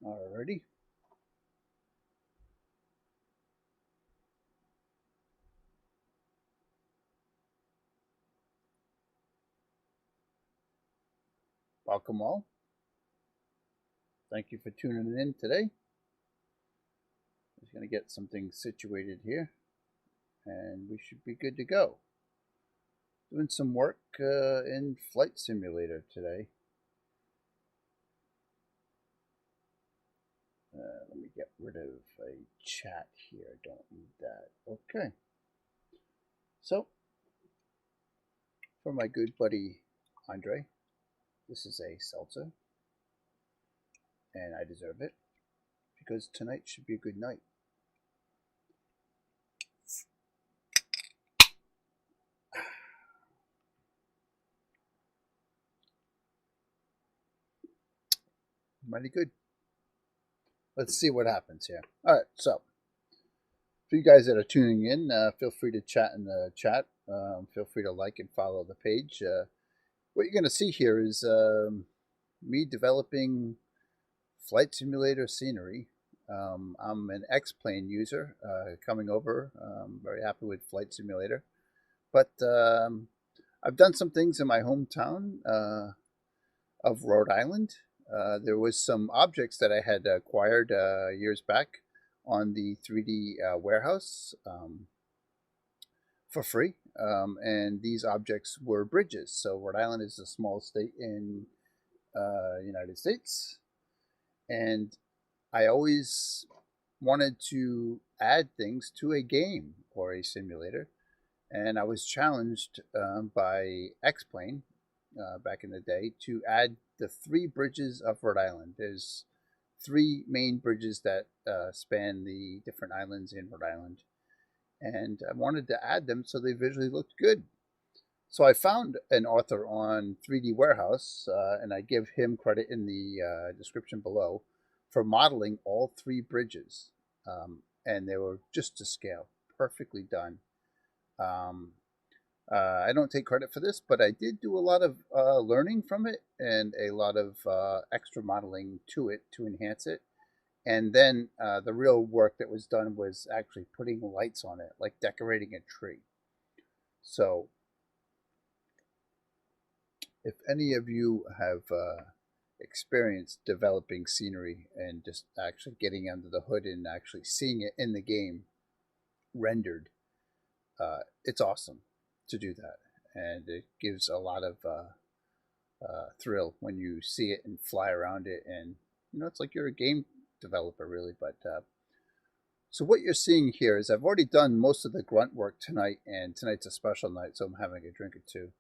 Alrighty. Welcome all. Thank you for tuning in today. Just going to get something situated here, and we should be good to go. Doing some work in Flight Simulator today. Let me get rid of a chat here. Don't need that. Okay. So, for my good buddy Andre, this is a seltzer, and I deserve it because tonight should be a good night. Mighty good. Let's see what happens here. All right, so for you guys that are tuning in, feel free to chat in the chat. Feel free to like and follow the page. What you're going to see here is me developing flight simulator scenery. I'm an X-Plane user coming over. I'm very happy with Flight Simulator. But I've done some things in my hometown of Rhode Island. There was some objects that I had acquired years back on the 3D warehouse for free. And these objects were bridges. So Rhode Island is a small state in United States. And I always wanted to add things to a game or a simulator. And I was challenged by X-Plane back in the day to add the 3 bridges of Rhode Island. There's 3 main bridges that span the different islands in Rhode Island. And I wanted to add them so they visually looked good. So I found an author on 3D Warehouse, and I give him credit in the description below, for modeling all 3 bridges. And they were just to scale, perfectly done. I don't take credit for this, but I did do a lot of learning from it and a lot of extra modeling to it to enhance it. And then the real work that was done was actually putting lights on it, like decorating a tree. So if any of you have experienced developing scenery and just actually getting under the hood and actually seeing it in the game rendered, it's awesome to do that. And it gives a lot of thrill when you see it and fly around it. And, you know, it's like you're a game developer, really. But so what you're seeing here is I've already done most of the grunt work tonight, and tonight's a special night, so I'm having a drink or two.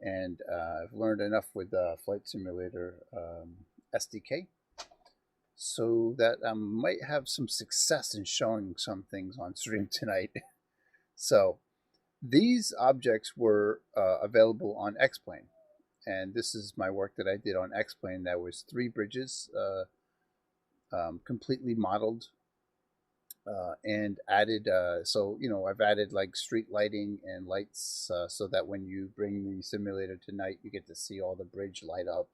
And I've learned enough with Flight Simulator SDK so that I might have some success in showing some things on stream tonight. So these objects were available on X-Plane. And this is my work that I did on X-Plane. That was 3 bridges completely modeled and added. So, you know, I've added like street lighting and lights so that when you bring the simulator tonight, you get to see all the bridge light up.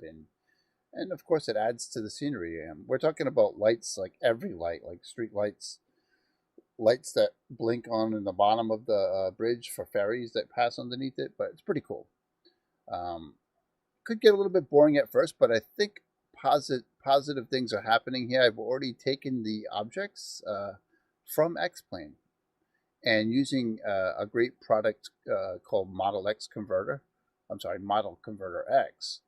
And of course, it adds to the scenery. We're talking about lights, like every light, like street lights, lights that blink on in the bottom of the bridge for ferries that pass underneath it. But it's pretty cool. Could get a little bit boring at first, but I think positive things are happening here. I've already taken the objects from X-Plane and using a great product called Model Converter X.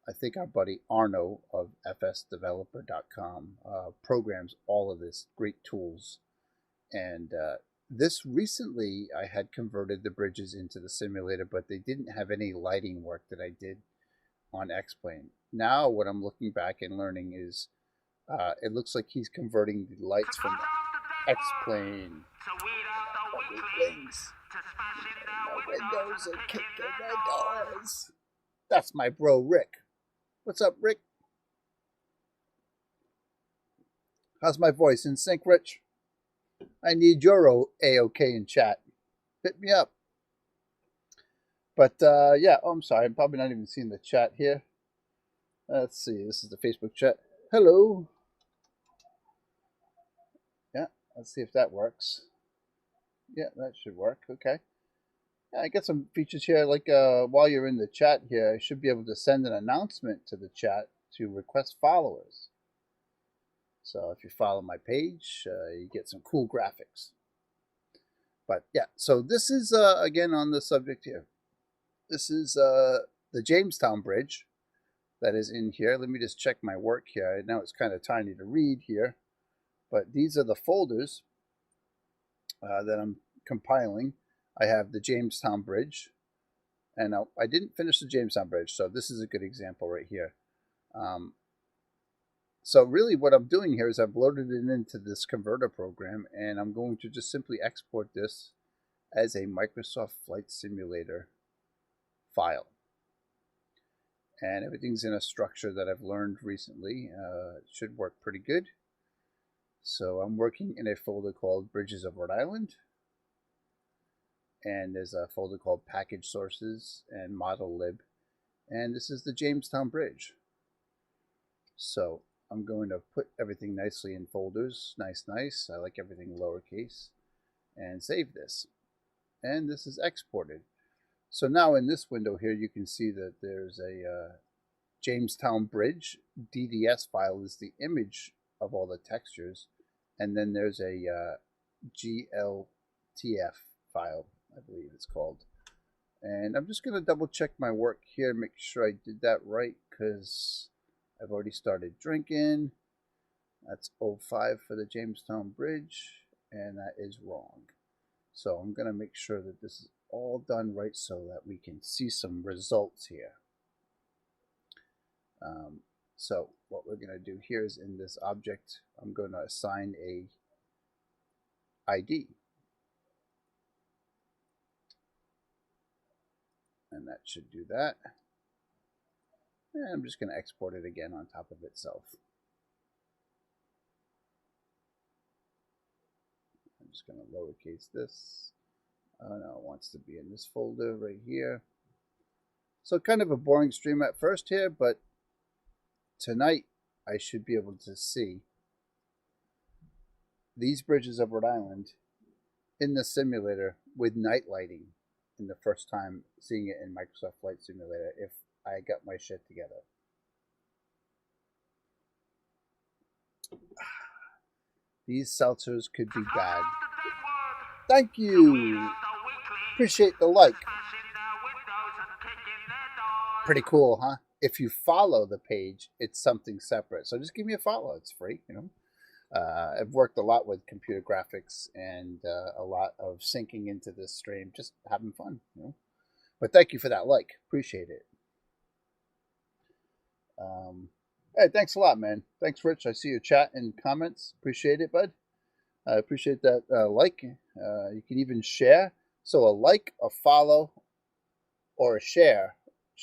I think our buddy Arno of fsdeveloper.com programs all of this great tools. And this recently I had converted the bridges into the simulator, but they didn't have any lighting work that I did on X-Plane. Now what I'm looking back and learning is it looks like he's converting the lights from the X-Plane. My windows are kicking my doors. That's my bro Rick. What's up, Rick? How's my voice? In sync, Rich? I need your A-OK in chat. Hit me up. But yeah, oh, I'm sorry. I'm probably not even seeing the chat here. Let's see. This is the Facebook chat. Hello. Yeah, let's see if that works. Yeah, that should work. Okay. Yeah, I got some features here. Like while you're in the chat here, I should be able to send an announcement to the chat to request followers. So if you follow my page, you get some cool graphics. But yeah, so this is again on the subject here. This is the Jamestown Bridge that is in here. Let me just check my work here. I know it's kind of tiny to read here, but these are the folders that I'm compiling. I have the Jamestown Bridge, and I didn't finish the Jamestown Bridge, so this is a good example right here. So really what I'm doing here is I've loaded it into this converter program, and I'm going to just simply export this as a Microsoft Flight Simulator file. And everything's in a structure that I've learned recently. It should work pretty good. So I'm working in a folder called Bridges of Rhode Island. And there's a folder called Package Sources and Model Lib. And this is the Jamestown Bridge. So I'm going to put everything nicely in folders. Nice. I like everything lowercase. And save this. And this is exported. So now in this window here, you can see that there's a Jamestown Bridge. DDS file is the image of all the textures. And then there's a GLTF file, I believe it's called. And I'm just going to double check my work here, make sure I did that right, because I've already started drinking. That's 05 for the Jamestown Bridge, and that is wrong. So I'm going to make sure that this is all done right so that we can see some results here. So what we're going to do here is in this object, I'm going to assign a ID. And that should do that. And I'm just going to export it again on top of itself. I'm just going to lowercase this. Oh no, it wants to be in this folder right here. So kind of a boring stream at first here, but tonight I should be able to see these bridges of Rhode Island in the simulator with night lighting in the first time seeing it in Microsoft Flight Simulator if I got my shit together. These seltzers could be bad. Thank you. Appreciate the like. Pretty cool, huh? If you follow the page, it's something separate. So just give me a follow. It's free, you know. I've worked a lot with computer graphics and a lot of syncing into this stream, just having fun, you know. But thank you for that like. Appreciate it. Hey, thanks a lot, man. Thanks, Rich. I see your chat and comments. Appreciate it, bud. I appreciate that like. You can even share. So a like, a follow, or a share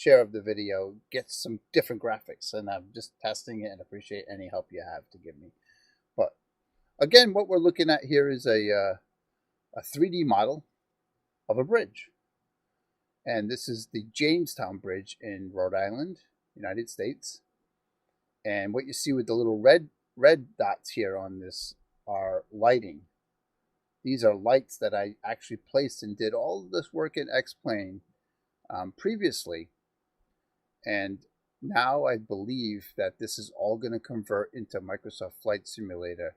of the video gets some different graphics. And I'm just testing it and appreciate any help you have to give me. But again, what we're looking at here is a 3D model of a bridge. And this is the Jamestown Bridge in Rhode Island, United States. And what you see with the little red dots here on this are lighting. These are lights that I actually placed and did all of this work in X-Plane previously. And now I believe that this is all going to convert into Microsoft Flight Simulator.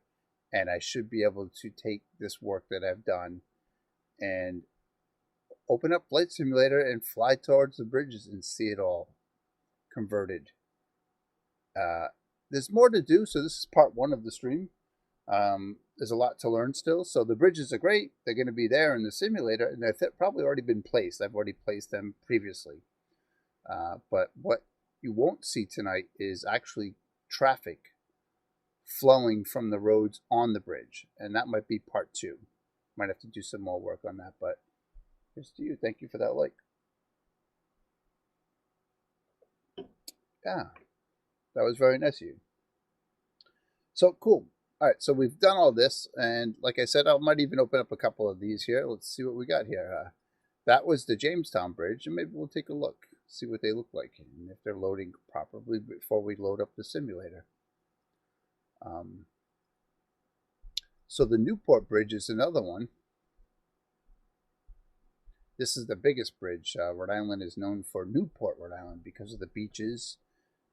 And I should be able to take this work that I've done and open up Flight Simulator and fly towards the bridges and see it all converted. There's more to do, so this is part 1 of the stream. There's a lot to learn still. So the bridges are great. They're going to be there in the simulator, and they've probably already been placed. I've already placed them previously. But what you won't see tonight is actually traffic flowing from the roads on the bridge, and that might be part 2. Might have to do some more work on that, but here's to you. Thank you for that like. Yeah, that was very nice of you. So cool. All right, so we've done all this, and like I said, I might even open up a couple of these here. Let's see what we got here. That was the Jamestown Bridge, and maybe we'll take a look, see what they look like, and if they're loading properly before we load up the simulator. So the Newport Bridge is another one. This is the biggest bridge. Rhode Island is known for Newport, Rhode Island, because of the beaches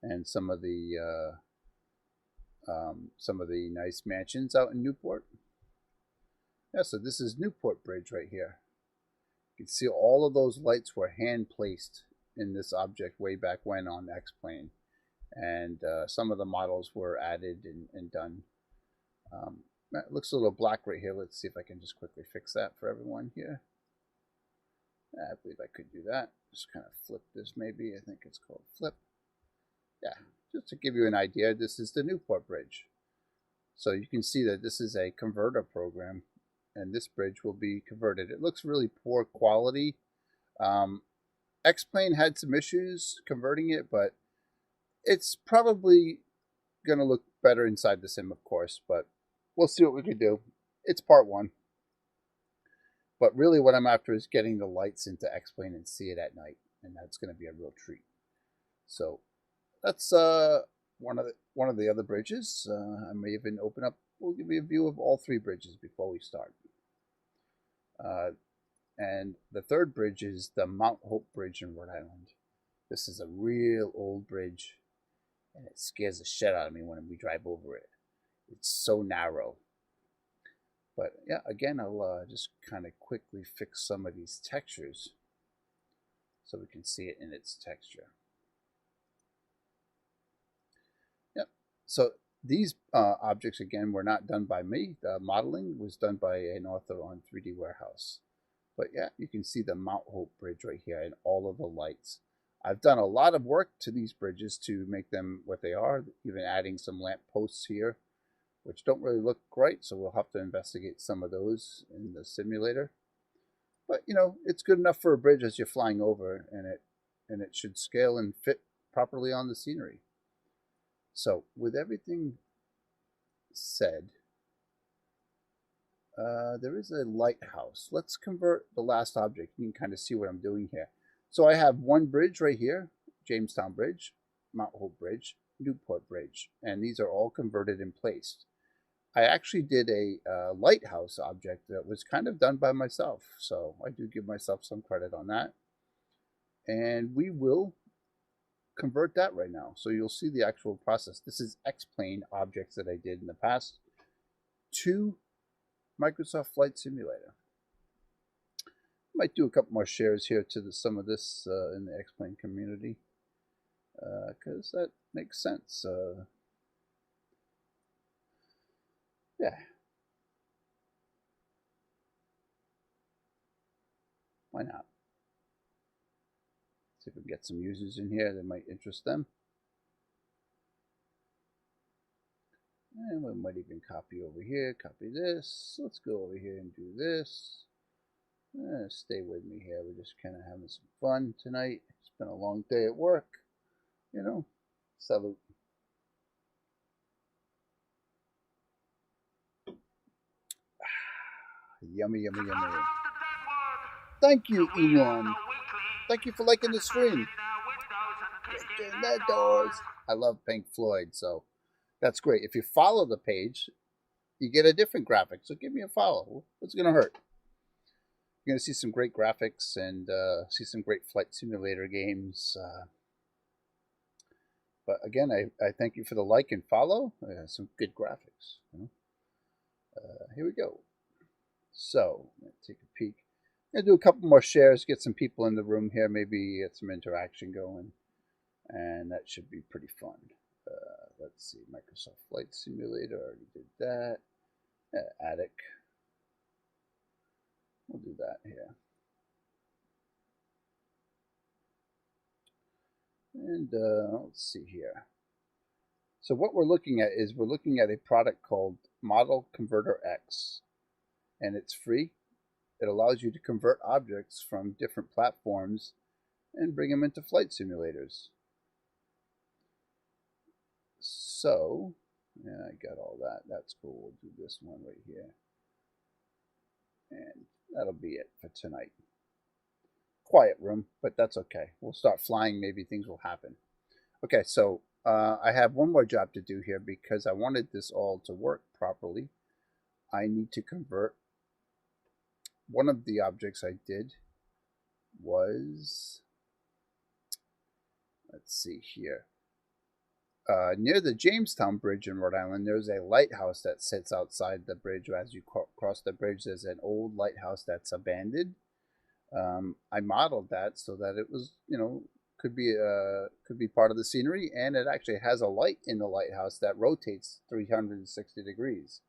and some of the nice mansions out in Newport. Yeah, so this is Newport Bridge right here. You can see all of those lights were hand placed in this object way back when on X-Plane, and some of the models were added and done. It looks a little black right here. Let's see if I can just quickly fix that for everyone here. I believe I could do that. Just kind of flip this maybe. I think it's called flip. Yeah, just to give you an idea, this is the Newport Bridge. So you can see that this is a converter program, and this bridge will be converted. It looks really poor quality. X-Plane had some issues converting it, but it's probably going to look better inside the sim, of course, but we'll see what we can do. It's part one. But really what I'm after is getting the lights into X-Plane and see it at night, and that's going to be a real treat. So that's one of the other bridges. I may even open up. We'll give you a view of all three bridges before we start. And the third bridge is the Mount Hope Bridge in Rhode Island. This is a real old bridge, and it scares the shit out of me when we drive over it. It's so narrow. But yeah, again, I'll just kind of quickly fix some of these textures so we can see it in its texture. Yep. So these objects, again, were not done by me. The modeling was done by an author on 3D Warehouse. But yeah, you can see the Mount Hope Bridge right here and all of the lights. I've done a lot of work to these bridges to make them what they are, even adding some lamp posts here, which don't really look great, so we'll have to investigate some of those in the simulator. But you know, it's good enough for a bridge as you're flying over, and it should scale and fit properly on the scenery. So with everything said, there is a lighthouse. Let's convert the last object. You can kind of see what I'm doing here. So I have one bridge right here, Jamestown Bridge, Mount Hope Bridge, Newport Bridge, and these are all converted and placed. I actually did a lighthouse object that was kind of done by myself, so I do give myself some credit on that. And we will convert that right now, so you'll see the actual process. This is X-Plane objects that I did in the past to Microsoft Flight Simulator. Might do a couple more shares here to some of this in the X-Plane community, because that makes sense. Yeah. Why not? See if we can get some users in here that might interest them. And we might even copy over here, copy this. Let's go over here and do this. Stay with me here. We're just kind of having some fun tonight. It's been a long day at work. You know, salute. Yummy, yummy, yummy. Thank you, Elon. Thank you for liking the stream. I love Pink Floyd, so that's great. If you follow the page, you get a different graphic. So give me a follow. What's going to hurt? You're going to see some great graphics and see some great flight simulator games. But again, I thank you for the like and follow. Some good graphics. You know? Here we go. So, let's take a peek. I'm going to do a couple more shares, get some people in the room here, maybe get some interaction going. And that should be pretty fun. Let's see, Microsoft Flight Simulator, already did that. Attic. We'll do that here. And let's see here. So what we're looking at is we're looking at a product called Model Converter X. And it's free. It allows you to convert objects from different platforms and bring them into flight simulators. So, yeah, I got all that. That's cool. We'll do this one right here. And that'll be it for tonight. Quiet room, but that's okay. We'll start flying. Maybe things will happen. Okay, so I have one more job to do here because I wanted this all to work properly. I need to convert one of the objects I did was, let's see here. Near the Jamestown Bridge in Rhode Island, there's a lighthouse that sits outside the bridge. As you cross the bridge, there's an old lighthouse that's abandoned. I modeled that so that it was, could be part of the scenery, and it actually has a light in the lighthouse that rotates 360 degrees.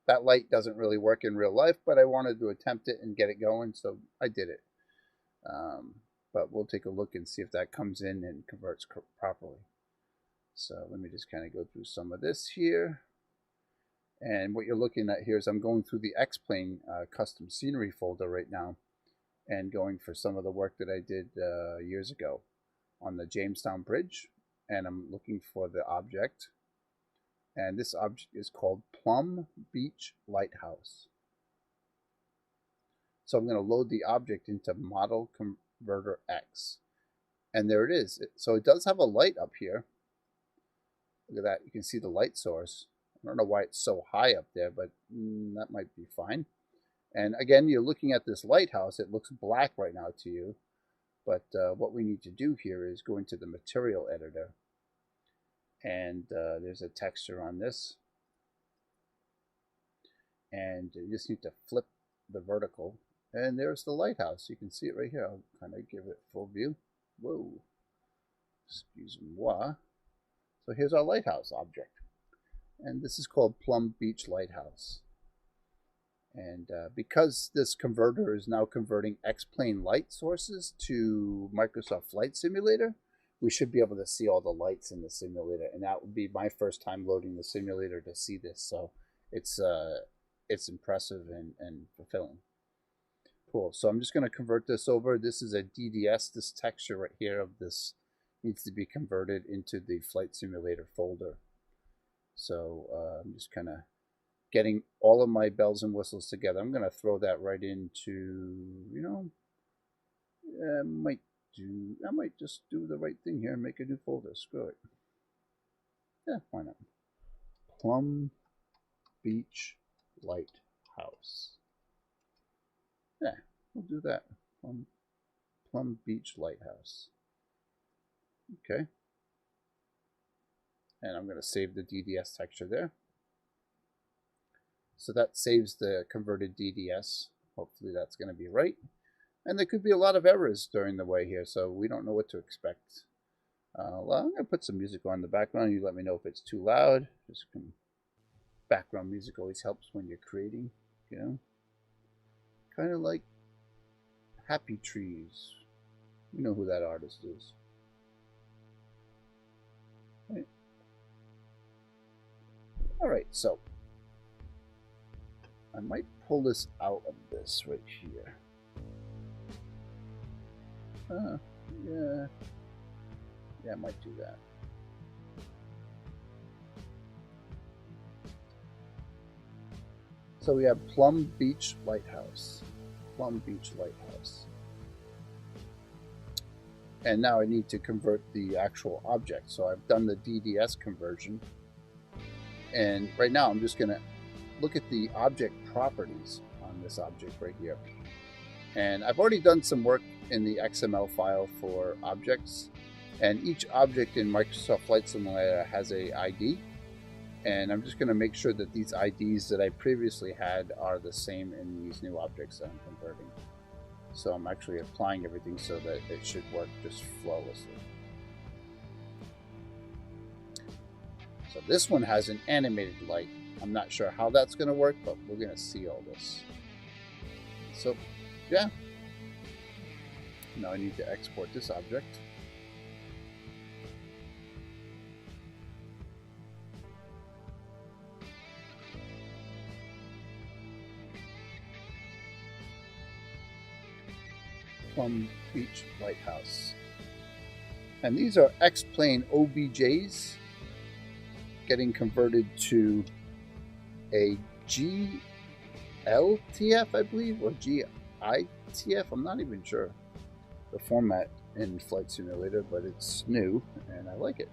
That light doesn't really work in real life, but I wanted to attempt it and get it going, so I did it. But we'll take a look and see if that comes in and converts properly. So let me just kind of go through some of this here. And what you're looking at here is I'm going through the X-Plane custom scenery folder right now and going for some of the work that I did years ago on the Jamestown Bridge. And I'm looking for the object. And this object is called Plum Beach Lighthouse. So I'm going to load the object into Model Converter X. And there it is. So it does have a light up here. Look at that. You can see the light source. I don't know why it's so high up there, but that might be fine. And again, you're looking at this lighthouse. It looks black right now to you. But what we need to do here is go into the material editor. And there's a texture on this. And you just need to flip the vertical. And there's the lighthouse. You can see it right here. I'll kind of give it full view. Whoa. Excuse-moi. So here's our lighthouse object. And this is called Plum Beach Lighthouse. And because this converter is now converting X-Plane light sources to Microsoft Flight Simulator, we should be able to see all the lights in the simulator. And that would be my first time loading the simulator to see this. So it's impressive and fulfilling. Cool. So I'm just going to convert this over. This is a DDS. This texture right here of this needs to be converted into the Flight Simulator folder. So I'm just kind of getting all of my bells and whistles together. I'm going to throw that right into, I might just do the right thing here and make a new folder. Screw it. Yeah, why not? Plum Beach Lighthouse. Yeah, we'll do that. Plum Beach Lighthouse. Okay. And I'm going to save the DDS texture there. So that saves the converted DDS. Hopefully that's going to be right. And there could be a lot of errors during the way here, so we don't know what to expect. Well, I'm going to put some music on in the background. You let me know if it's too loud. Just background music always helps when you're creating, Kind of like Happy Trees. You know who that artist is. Right. All right, so I might pull this out of this right here. Yeah, I might do that. So we have Plum Beach Lighthouse. Plum Beach Lighthouse. And now I need to convert the actual object. So I've done the DDS conversion. And right now I'm just going to look at the object properties on this object right here. And I've already done some work in the XML file for objects. And each object in Microsoft Flight Simulator has a ID. And I'm just going to make sure that these IDs that I previously had are the same in these new objects that I'm converting. So I'm actually applying everything so that it should work just flawlessly. So this one has an animated light. I'm not sure how that's going to work, but we're going to see all this. So, yeah. Now I need to export this object. Plum Beach Lighthouse. And these are X-Plane OBJs getting converted to a GLTF, I believe, or GITF. I'm not even sure the format in Flight Simulator, but it's new and I like it.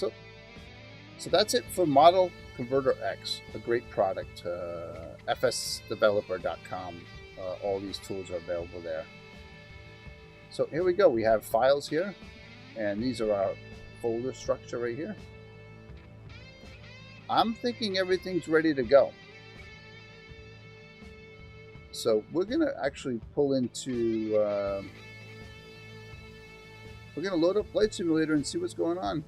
So that's it for Model Converter X, a great product. fsdeveloper.com. All these tools are available there. So here we go. We have files here, and these are our folder structure right here. I'm thinking everything's ready to go. So we're going to actually pull into, we're going to load up Flight Simulator and see what's going on.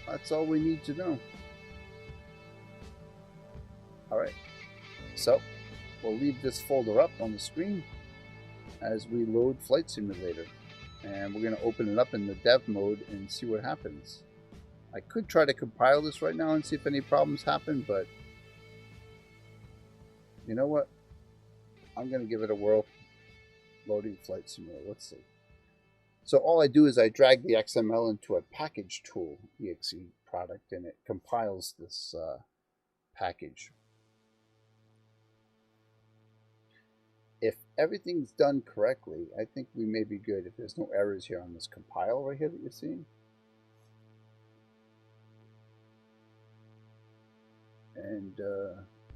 That's all we need to know. All right. So we'll leave this folder up on the screen as we load Flight Simulator. And we're going to open it up in the dev mode and see what happens. I could try to compile this right now and see if any problems happen, but you know what? I'm going to give it a whirl. Loading Flight Simulator. Let's see. So all I do is I drag the XML into a package tool, exe product, and it compiles this package. If everything's done correctly, I think we may be good if there's no errors here on this compile right here that you're seeing. And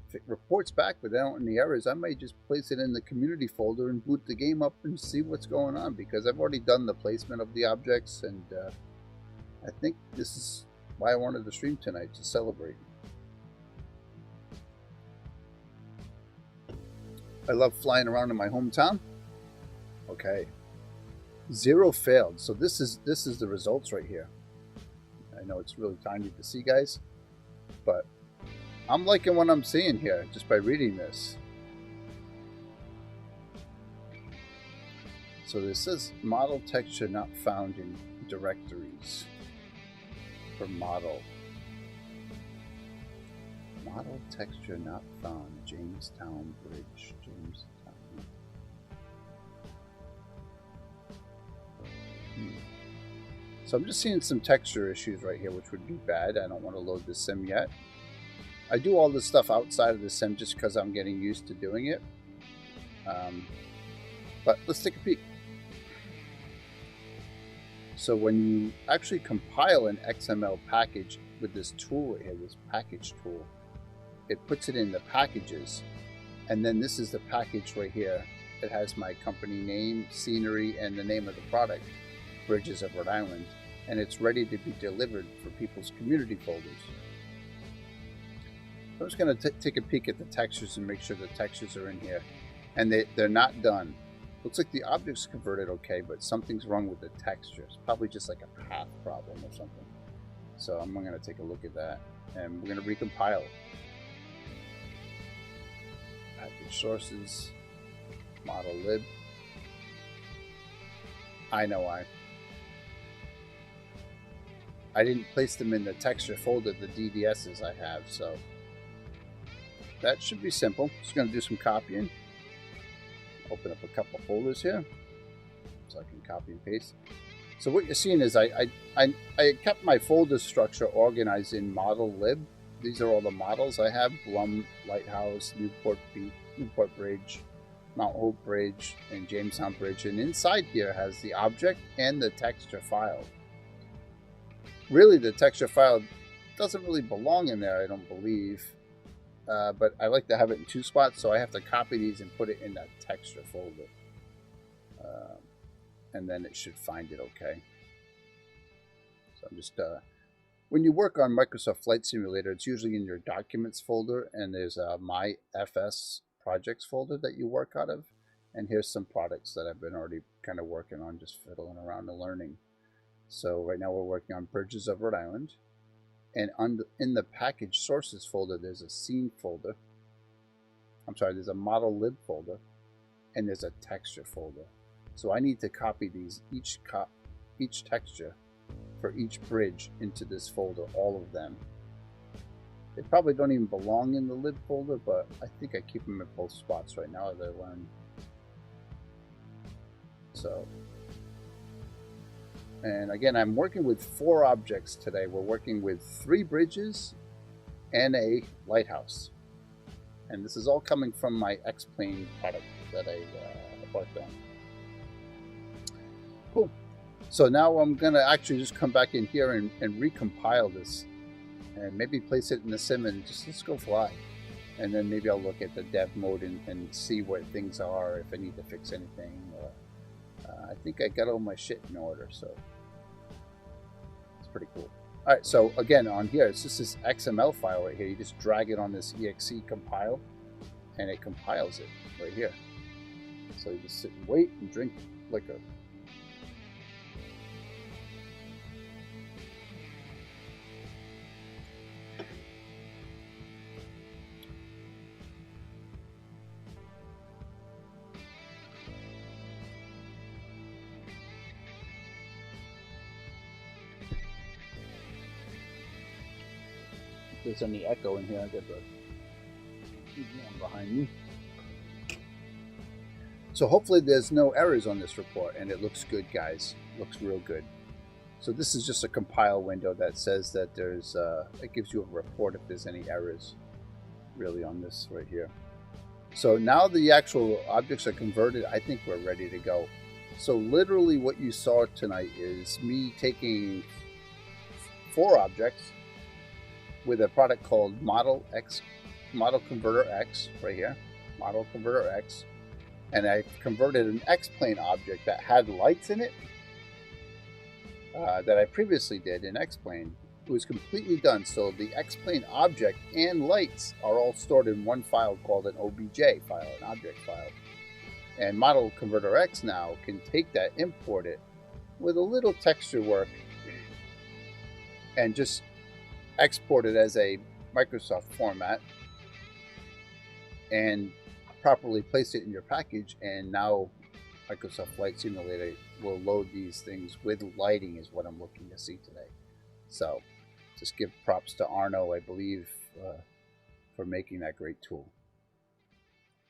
if it reports back without any errors, I might just place it in the community folder and boot the game up and see what's going on, because I've already done the placement of the objects, and I think this is why I wanted to stream tonight, to celebrate. I love flying around in my hometown. Okay, 0 failed. So this is the results right here. I know it's really tiny to see, guys, but I'm liking what I'm seeing here just by reading this. So this says model texture not found in directories for model. Model texture not found. Jamestown Bridge. Jamestown. So I'm just seeing some texture issues right here, which would be bad. I don't want to load the sim yet. I do all this stuff outside of the sim just because I'm getting used to doing it. But let's take a peek. So when you actually compile an XML package with this tool right here, this package tool, it puts it in the packages. And then this is the package right here. It has my company name, scenery, and the name of the product, Bridges of Rhode Island. And it's ready to be delivered for people's community folders. I'm just going to take a peek at the textures and make sure the textures are in here. And they're not done. Looks like the object's converted okay, but something's wrong with the texture. It's probably just like a path problem or something. So I'm going to take a look at that, and we're going to recompile. Package sources, model lib. I know why. I didn't place them in the texture folder, the DDSs I have, so that should be simple. Just going to do some copying. Open up a couple folders here so I can copy and paste. So what you're seeing is I kept my folder structure organized in model lib. These are all the models I have: Blum Lighthouse, Newport Beach, Newport Bridge, Mount Hope Bridge, and Jamestown Bridge. And inside here has the object and the texture file. Really, the texture file doesn't really belong in there, I don't believe. But I like to have it in 2 spots, so I have to copy these and put it in that texture folder. And then it should find it okay. So I'm just, when you work on Microsoft Flight Simulator, it's usually in your Documents folder, and there's a MyFS Projects folder that you work out of. And here's some products that I've been already kind of working on, just fiddling around and learning. So right now we're working on Bridges of Rhode Island. And in the package sources folder, there's a scene folder. I'm sorry, there's a model lib folder, and there's a texture folder. So I need to copy these, each texture for each bridge into this folder, all of them. They probably don't even belong in the lib folder, but I think I keep them at both spots right now as I learn. So, and again, I'm working with 4 objects today. We're working with 3 bridges and a lighthouse. And this is all coming from my X-Plane product that I worked on. Cool. So now I'm gonna actually just come back in here and recompile this, and maybe place it in the sim and just let's go fly. And then maybe I'll look at the dev mode and see what things are, if I need to fix anything. Or, I think I got all my shit in order, so it's pretty cool. All right, so again on here, it's just this XML file right here. You just drag it on this exe compile, and it compiles it right here. So you just sit and wait and drink liquor. If there's any echo in here, I get the one behind me. So hopefully there's no errors on this report, and it looks good, guys. Looks real good. So this is just a compile window that says that there's, it gives you a report if there's any errors really on this right here. So now the actual objects are converted, I think we're ready to go. So literally what you saw tonight is me taking 4 objects with a product called Model Converter X right here, Model Converter X. And I converted an X-plane object that had lights in it that I previously did in X-plane. It was completely done. So the X-plane object and lights are all stored in one file called an OBJ file, an object file. And Model Converter X now can take that, import it with a little texture work, and just export it as a Microsoft format and properly place it in your package, and now Microsoft Flight Simulator will load these things with lighting is what I'm looking to see today. So just give props to Arno, I believe, for making that great tool.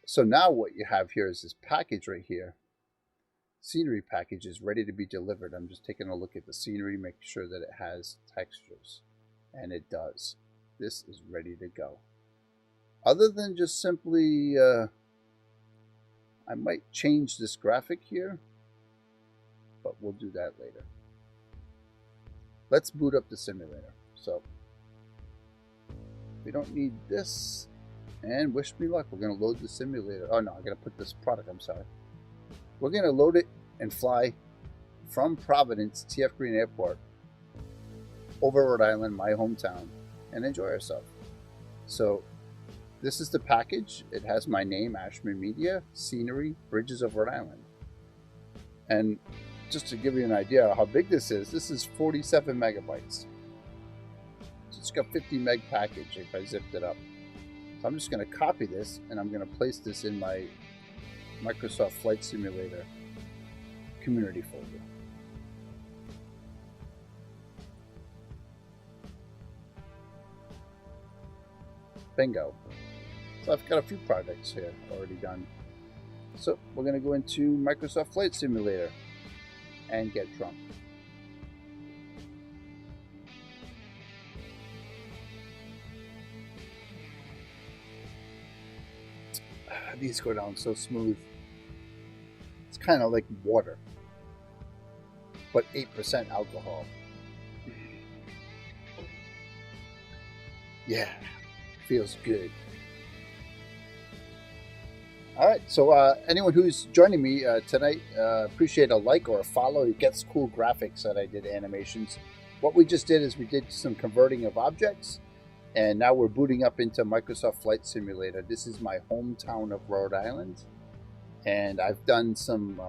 So now what you have here is this package right here. Scenery package is ready to be delivered. I'm just taking a look at the scenery, making sure that it has textures, and it does. This is ready to go. Other than just simply, I might change this graphic here, but we'll do that later. Let's boot up the simulator. So we don't need this, and wish me luck. We're going to load the simulator. Oh no, I got to put this product, I'm sorry. We're going to load it and fly from Providence, TF Green Airport, over Rhode Island, my hometown, and enjoy ourselves. So this is the package. It has my name, Ashman Media, Scenery, Bridges of Rhode Island. And just to give you an idea of how big this is 47 megabytes. So it's got 50 meg package if I zipped it up. So I'm just going to copy this, and I'm going to place this in my Microsoft Flight Simulator community folder. Bingo. So I've got a few projects here already done. So we're going to go into Microsoft Flight Simulator and get drunk. These go down so smooth. It's kind of like water, but 8% alcohol. Yeah, feels good. All right, so anyone who's joining me tonight, appreciate a like or a follow. It gets cool graphics that I did animations. What we just did is we did some converting of objects, and now we're booting up into Microsoft Flight Simulator. This is my hometown of Rhode Island, and I've done some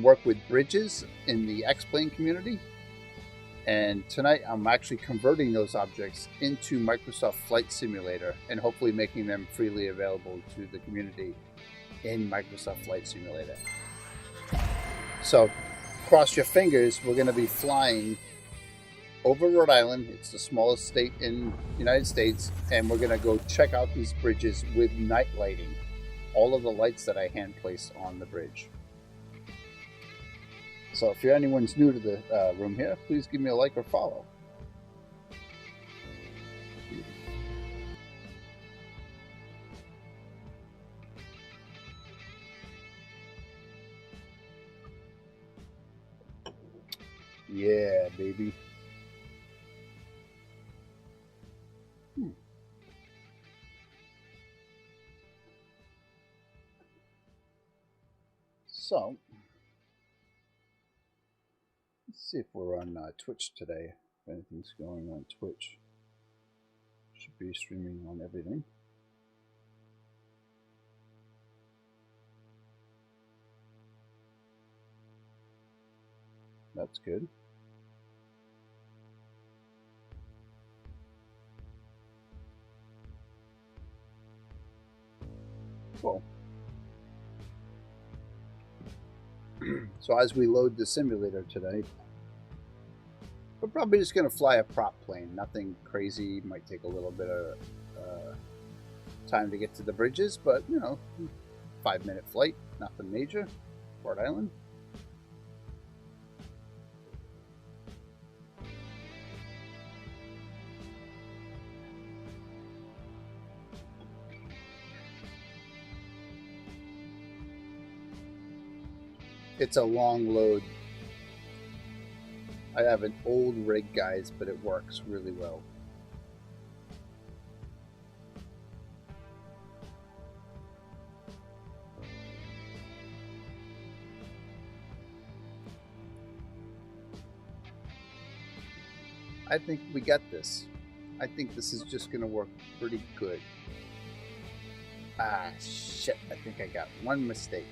work with bridges in the X-plane community. And tonight I'm actually converting those objects into Microsoft Flight Simulator and hopefully making them freely available to the community in Microsoft Flight Simulator. So cross your fingers, we're going to be flying over Rhode Island. It's the smallest state in the United States, and we're going to go check out these bridges with night lighting. All of the lights that I hand placed on the bridge. So if anyone's new to the room here, please give me a like or follow. Yeah, baby. So, let's see if we're on Twitch today. If anything's going on Twitch. Should be streaming on everything. That's good. Cool. So as we load the simulator today, we're probably just going to fly a prop plane. Nothing crazy. Might take a little bit of time to get to the bridges, but, you know, 5-minute flight. Nothing major. Rhode Island. It's a long load. I have an old rig, guys, but it works really well. I think we got this. I think this is just going to work pretty good. Ah, shit. I think I got one mistake.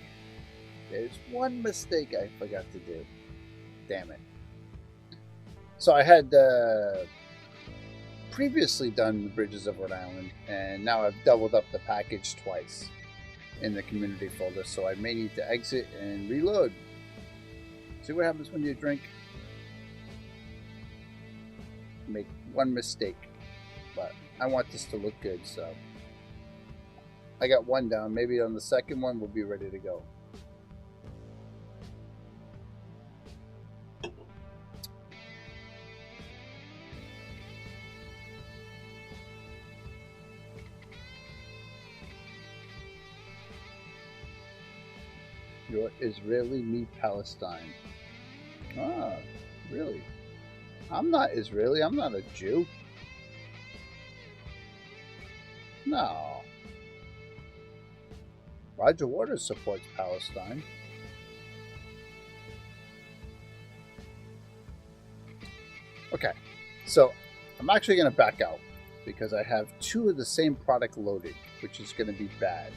There's one mistake I forgot to do. Damn it. So I had previously done the bridges of Rhode Island, and now I've doubled up the package twice in the community folder, so I may need to exit and reload. See what happens when you drink? Make one mistake, but I want this to look good, so I got one down. Maybe on the second one we'll be ready to go. You're Israeli, me Palestine. Ah, really? I'm not Israeli. I'm not a Jew. No. Roger Waters supports Palestine. Okay, so I'm actually going to back out because I have 2 of the same product loaded, which is going to be bad.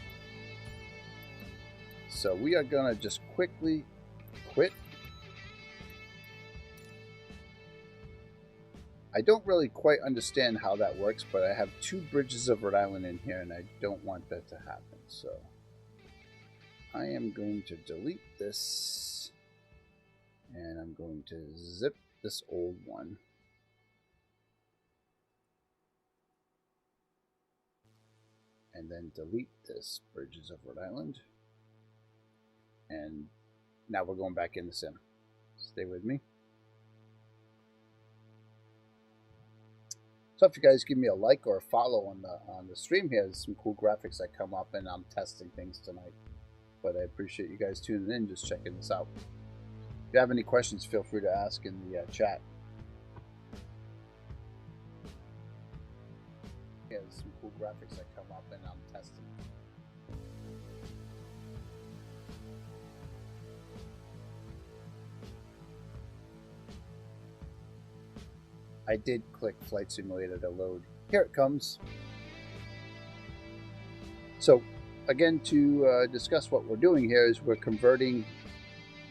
So we are going to just quickly quit. I don't really quite understand how that works, but I have 2 bridges of Rhode Island in here, and I don't want that to happen. So I am going to delete this, and I'm going to zip this old one. And then delete this bridges of Rhode Island. And now we're going back in the sim. Stay with me. So if you guys give me a like or a follow on the stream here, there's some cool graphics that come up, and I'm testing things tonight. But I appreciate you guys tuning in, just checking this out. If you have any questions, feel free to ask in the chat. Yeah, there's some cool graphics that come up, and I'm testing. I did click Flight Simulator to load. Here it comes. So again, to discuss what we're doing here is we're converting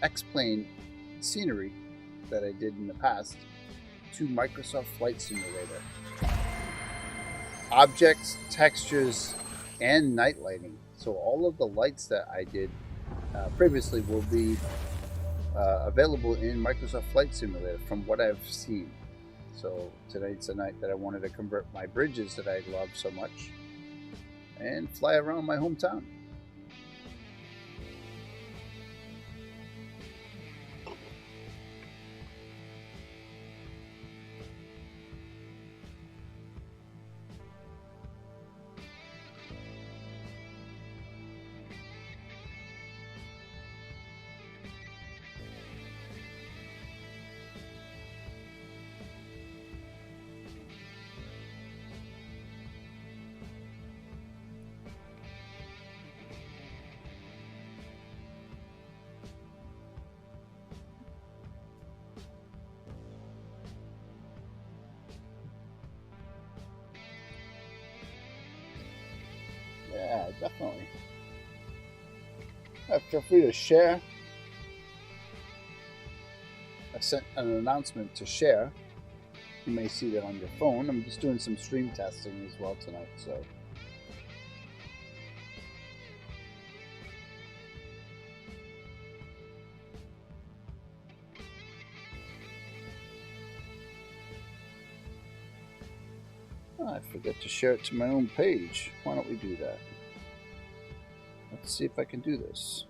X-Plane scenery that I did in the past to Microsoft Flight Simulator. Objects, textures, and night lighting. So all of the lights that I did previously will be available in Microsoft Flight Simulator from what I've seen. So tonight's a night that I wanted to convert my bridges that I love so much and fly around my hometown. Yeah, definitely. Feel free to share. I sent an announcement to share. You may see that on your phone. I'm just doing some stream testing as well tonight, so. I forget to share it to my own page. Why don't we do that? Let's see if I can do this.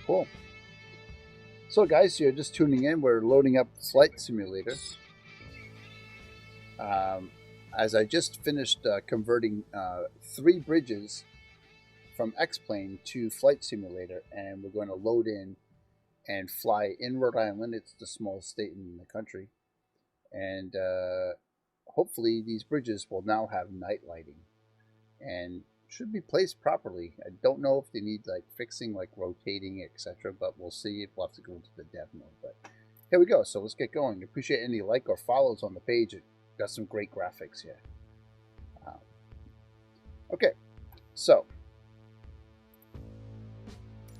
Cool. So guys, you're just tuning in. We're loading up Flight Simulator. As I just finished converting 3 bridges from X-Plane to Flight Simulator, and we're going to load in and fly in Rhode Island. It's the smallest state in the country. And hopefully these bridges will now have night lighting and should be placed properly. I don't know if they need like fixing, like rotating, etc., but we'll see. We'll have to go into the dev mode. But here we go. So let's get going. Appreciate any like or follows on the page. It got some great graphics here. Okay, so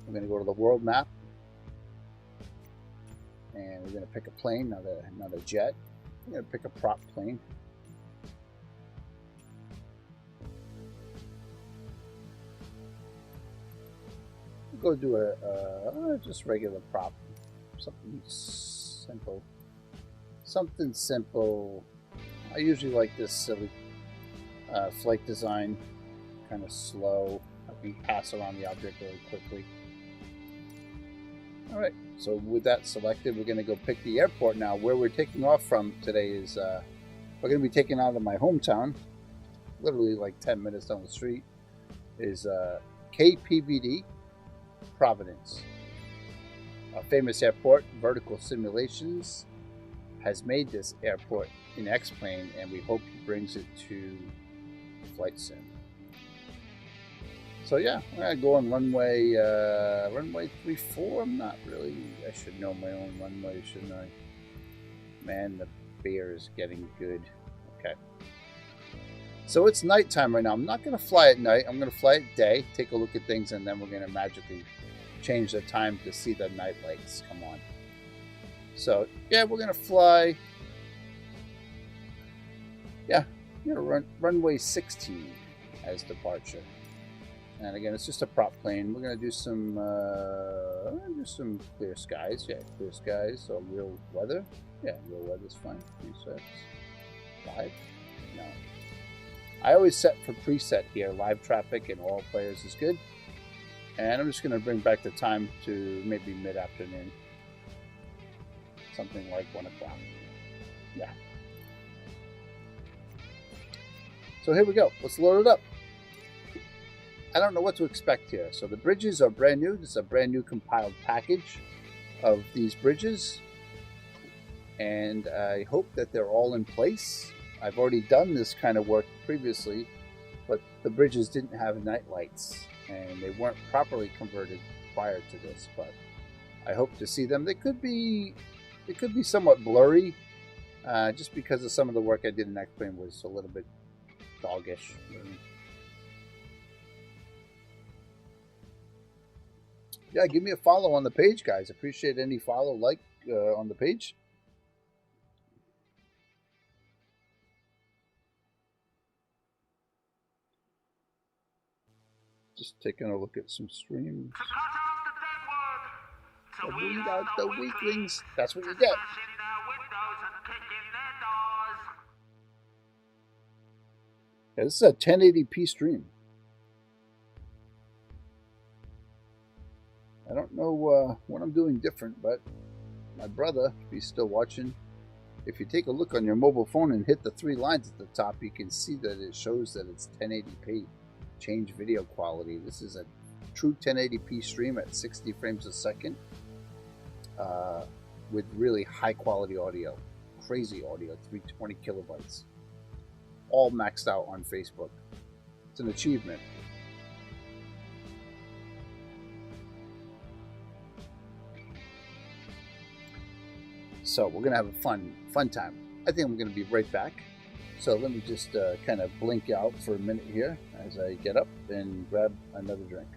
we're going to go to the world map. And we're going to pick a plane, not a jet. We're going to pick a prop plane. We'll go do a just regular prop, something simple. Something simple. I usually like this silly flight design, kind of slow. I can pass around the object really quickly. All right, so with that selected, we're going to go pick the airport now. Where we're taking off from today is, we're going to be taking out of my hometown, literally like 10 minutes down the street, is KPVD, Providence. A famous airport, Vertical Simulations, has made this airport in X-Plane, and we hope he brings it to Flight Sim. So yeah, we're gonna go on runway 34. I'm not really. I should know my own runway, shouldn't I? Man, the beer is getting good. Okay. So it's nighttime right now. I'm not gonna fly at night. I'm gonna fly at day. Take a look at things, and then we're gonna magically change the time to see the night lights come on. So yeah, we're gonna fly. Yeah, we're gonna runway 16 as departure. And again, it's just a prop plane. We're going to do some clear skies. Yeah, clear skies. So real weather. Yeah, real weather's fine. Presets. 5. No. I always set for preset here. Live traffic and all players is good. And I'm just going to bring back the time to maybe mid-afternoon. Something like 1 o'clock. Yeah. So here we go. Let's load it up. I don't know what to expect here. So the bridges are brand new. This is a brand new compiled package of these bridges. And I hope that they're all in place. I've already done this kind of work previously, but the bridges didn't have night lights and they weren't properly converted prior to this, but I hope to see them. They could be somewhat blurry, just because of some of the work I did in X-Plane was a little bit doggish. Yeah, give me a follow on the page, guys. Appreciate any follow, like on the page. Just taking a look at some streams. Weed out the weaklings. That's what you get. Yeah, this is a 1080p stream. I don't know what I'm doing different, but my brother, if he's still watching, if you take a look on your mobile phone and hit the 3 lines at the top, you can see that it shows that it's 1080p. Change video quality. This is a true 1080p stream at 60 frames a second with really high quality audio. Crazy audio, 320 kilobytes. All maxed out on Facebook. It's an achievement. So we're gonna have a fun time. I think I'm going to be right back. So let me just kind of blink out for a minute here as I get up and grab another drink.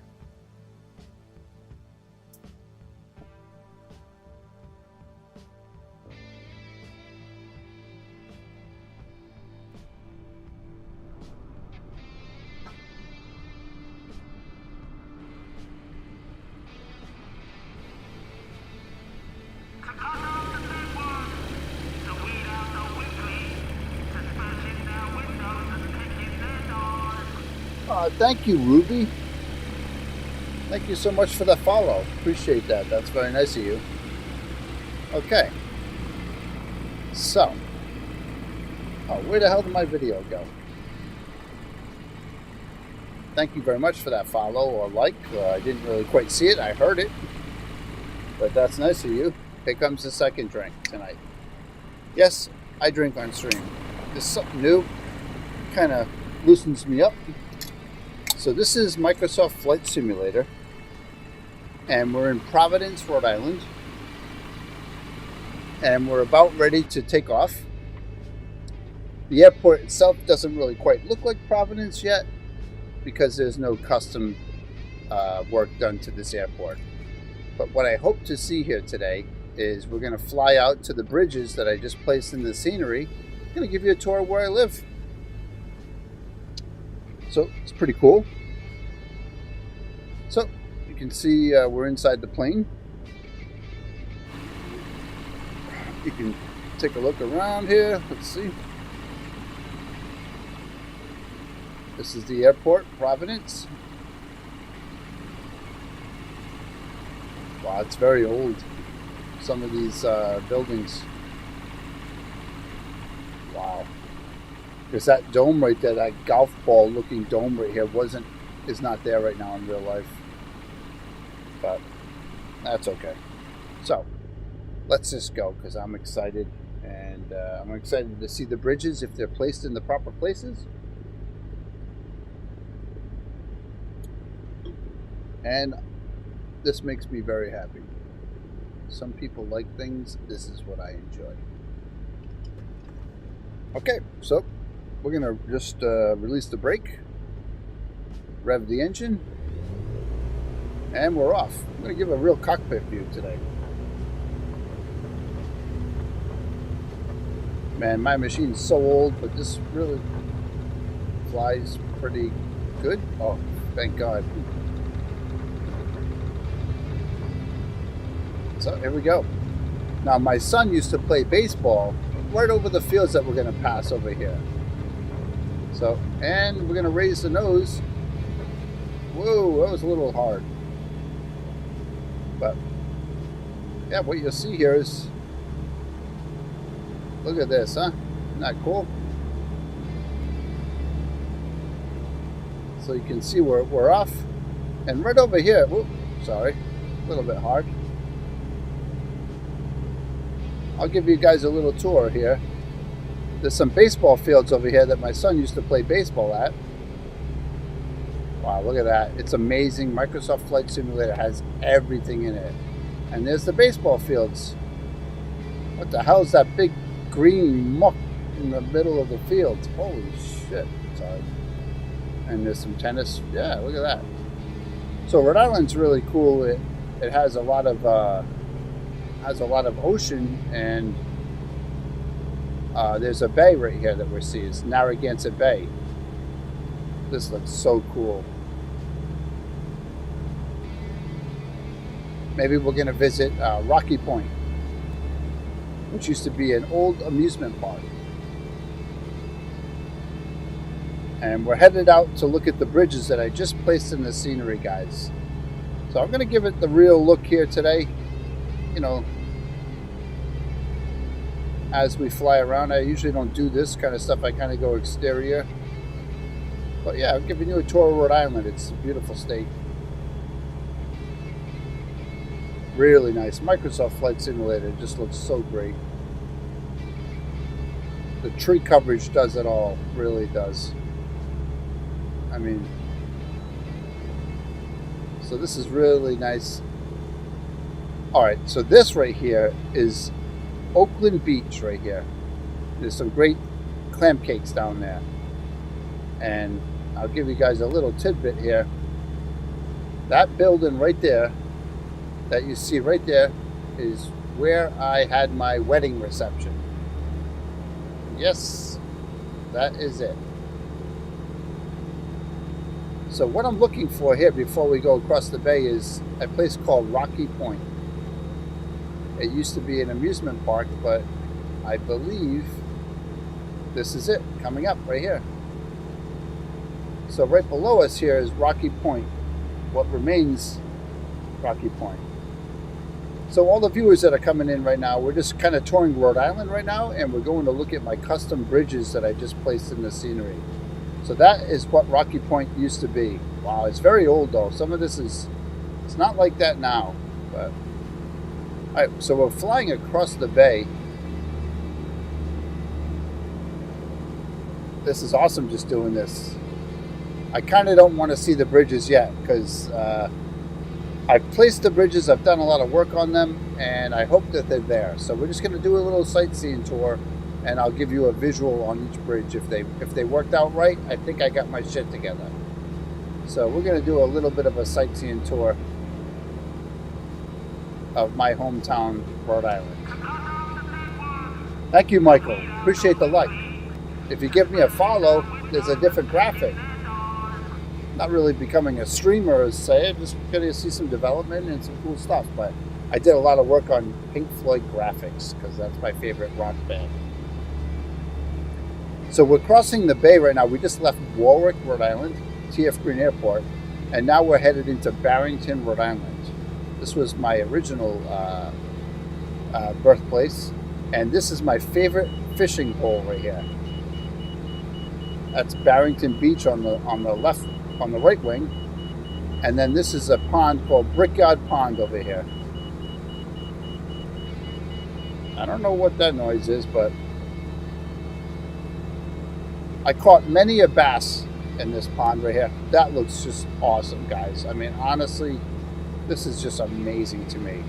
Thank you, Ruby. Thank you so much for the follow. Appreciate that. That's very nice of you. Okay. So, where the hell did my video go? Thank you very much for that follow or like. I didn't really quite see it. I heard it. But that's nice of you. Here comes the second drink tonight. Yes, I drink on stream. This is something new. Kind of loosens me up. So this is Microsoft Flight Simulator, and we're in Providence, Rhode Island, and we're about ready to take off. The airport itself doesn't really quite look like Providence yet because there's no custom work done to this airport. But what I hope to see here today is we're going to fly out to the bridges that I just placed in the scenery. I'm going to give you a tour of where I live. So it's pretty cool. So you can see we're inside the plane. You can take a look around here. Let's see. This is the airport, Providence. Wow, it's very old. Some of these buildings. Wow. There's that dome right there, that golf ball looking dome right here is not there right now in real life. But that's okay. So let's just go because I'm excited, and I'm excited to see the bridges if they're placed in the proper places. And this makes me very happy. Some people like things. This is what I enjoy. Okay, so we're going to just release the brake, rev the engine, and we're off. I'm going to give a real cockpit view today. Man, my machine's so old, but this really flies pretty good. Oh, thank God. So here we go. Now, my son used to play baseball right over the fields that we're going to pass over here. So, and we're going to raise the nose. Whoa, that was a little hard. But, yeah, what you'll see here is, look at this, huh? Isn't that cool? So you can see we're off. And right over here, whoop, sorry, a little bit hard. I'll give you guys a little tour here. There's some baseball fields over here that my son used to play baseball at. Wow, look at that. It's amazing. Microsoft Flight Simulator has everything in it. And there's the baseball fields. What the hell is that big green muck in the middle of the field? Holy shit. Sorry. And there's some tennis. Yeah, look at that. So Rhode Island's really cool. It has a lot of ocean, and there's a bay right here that we're seeing. It's Narragansett Bay. This looks so cool. Maybe we're going to visit Rocky Point, which used to be an old amusement park. And we're headed out to look at the bridges that I just placed in the scenery, guys. So I'm going to give it the real look here today. You know, as we fly around. I usually don't do this kind of stuff. I kind of go exterior. But yeah, I'm giving you a tour of Rhode Island. It's a beautiful state. Really nice. Microsoft Flight Simulator just looks so great. The tree coverage does it all. Really does. I mean, so this is really nice. Alright, so this right here is Oakland Beach right here. There's some great clam cakes down there. And I'll give you guys a little tidbit here. That building right there, that you see right there, is where I had my wedding reception. Yes, that is it. So what I'm looking for here before we go across the bay is a place called Rocky Point. It used to be an amusement park, but I believe this is it, coming up right here. So right below us here is Rocky Point, what remains Rocky Point. So all the viewers that are coming in right now, we're just kind of touring Rhode Island right now, and we're going to look at my custom bridges that I just placed in the scenery. So that is what Rocky Point used to be. Wow, it's very old though. Some of this is, it's not like that now. But all right, so we're flying across the bay. This is awesome just doing this. I kind of don't want to see the bridges yet because I've placed the bridges, I've done a lot of work on them, and I hope that they're there. So we're just going to do a little sightseeing tour, and I'll give you a visual on each bridge. If they worked out right, I think I got my shit together. So we're going to do a little bit of a sightseeing tour of my hometown, Rhode Island. Thank you, Michael. Appreciate the like. If you give me a follow, there's a different graphic. Not really becoming a streamer, as say. I'm just going to see some development and some cool stuff. But I did a lot of work on Pink Floyd graphics because that's my favorite rock band. So we're crossing the bay right now. We just left Warwick, Rhode Island, TF Green Airport, and now we're headed into Barrington, Rhode Island. This was my original birthplace, and this is my favorite fishing hole right here. That's Barrington Beach on the left, on the right wing, and then this is a pond called Brickyard Pond over here. I don't know what that noise is, but I caught many a bass in this pond right here. That looks just awesome, guys. I mean, honestly, this is just amazing to me.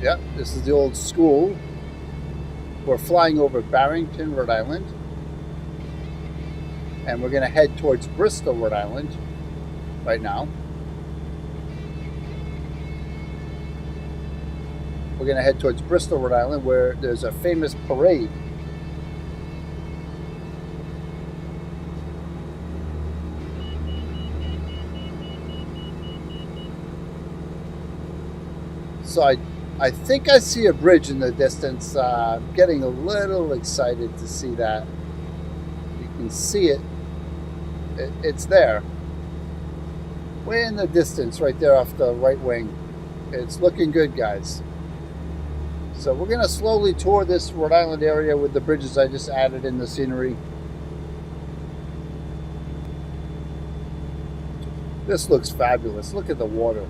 Yeah, this is the old school. We're flying over Barrington, Rhode Island, and we're going to head towards Bristol, Rhode Island right now. We're going to head towards Bristol, Rhode Island, where there's a famous parade. So I think I see a bridge in the distance. I'm getting a little excited to see that. You can see it. It's there. Way in the distance, right there off the right wing. It's looking good, guys. So we're going to slowly tour this Rhode Island area with the bridges I just added in the scenery. This looks fabulous. Look at the water.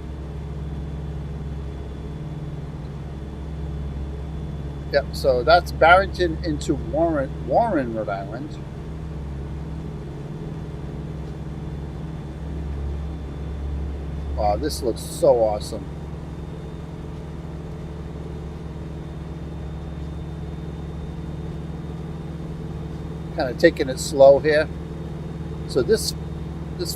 Yep, so that's Barrington into Warren, Rhode Island. Wow, this looks so awesome. Kind of taking it slow here. So this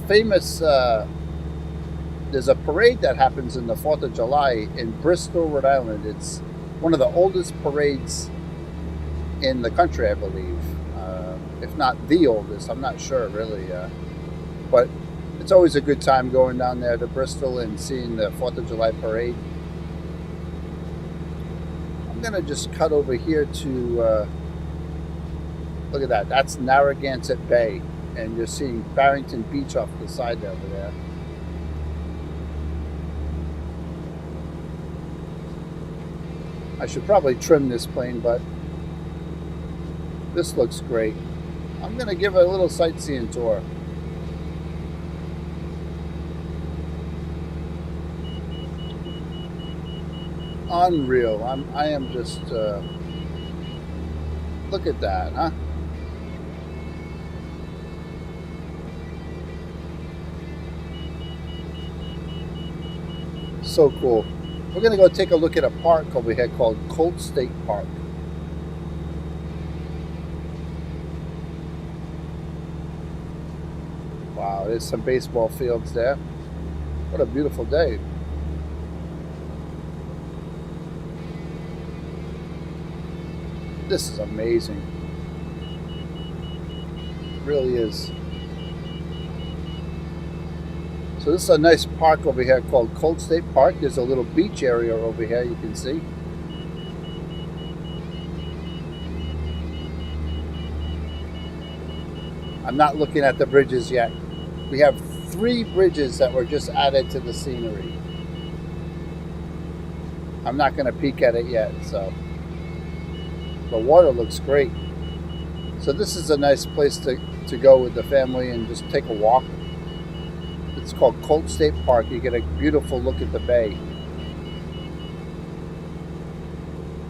famous, there's a parade that happens in the 4th of July in Bristol, Rhode Island. It's one of the oldest parades in the country, I believe. If not the oldest, I'm not sure really. But it's always a good time going down there to Bristol and seeing the 4th of July parade. I'm going to just cut over here to, look at that. That's Narragansett Bay. And you're seeing Barrington Beach off the side over there. I should probably trim this plane, but this looks great. I'm going to give it a little sightseeing tour. Unreal. I am just, look at that, huh? So cool. We're going to go take a look at a park over here called Colt State Park. Wow, there's some baseball fields there. What a beautiful day. This is amazing. It really is. So this is a nice park over here called Colt State Park. There's a little beach area over here you can see. I'm not looking at the bridges yet. We have 3 bridges that were just added to the scenery. I'm not going to peek at it yet, so. The water looks great. So this is a nice place to go with the family and just take a walk. It's called Colt State Park. You get a beautiful look at the bay.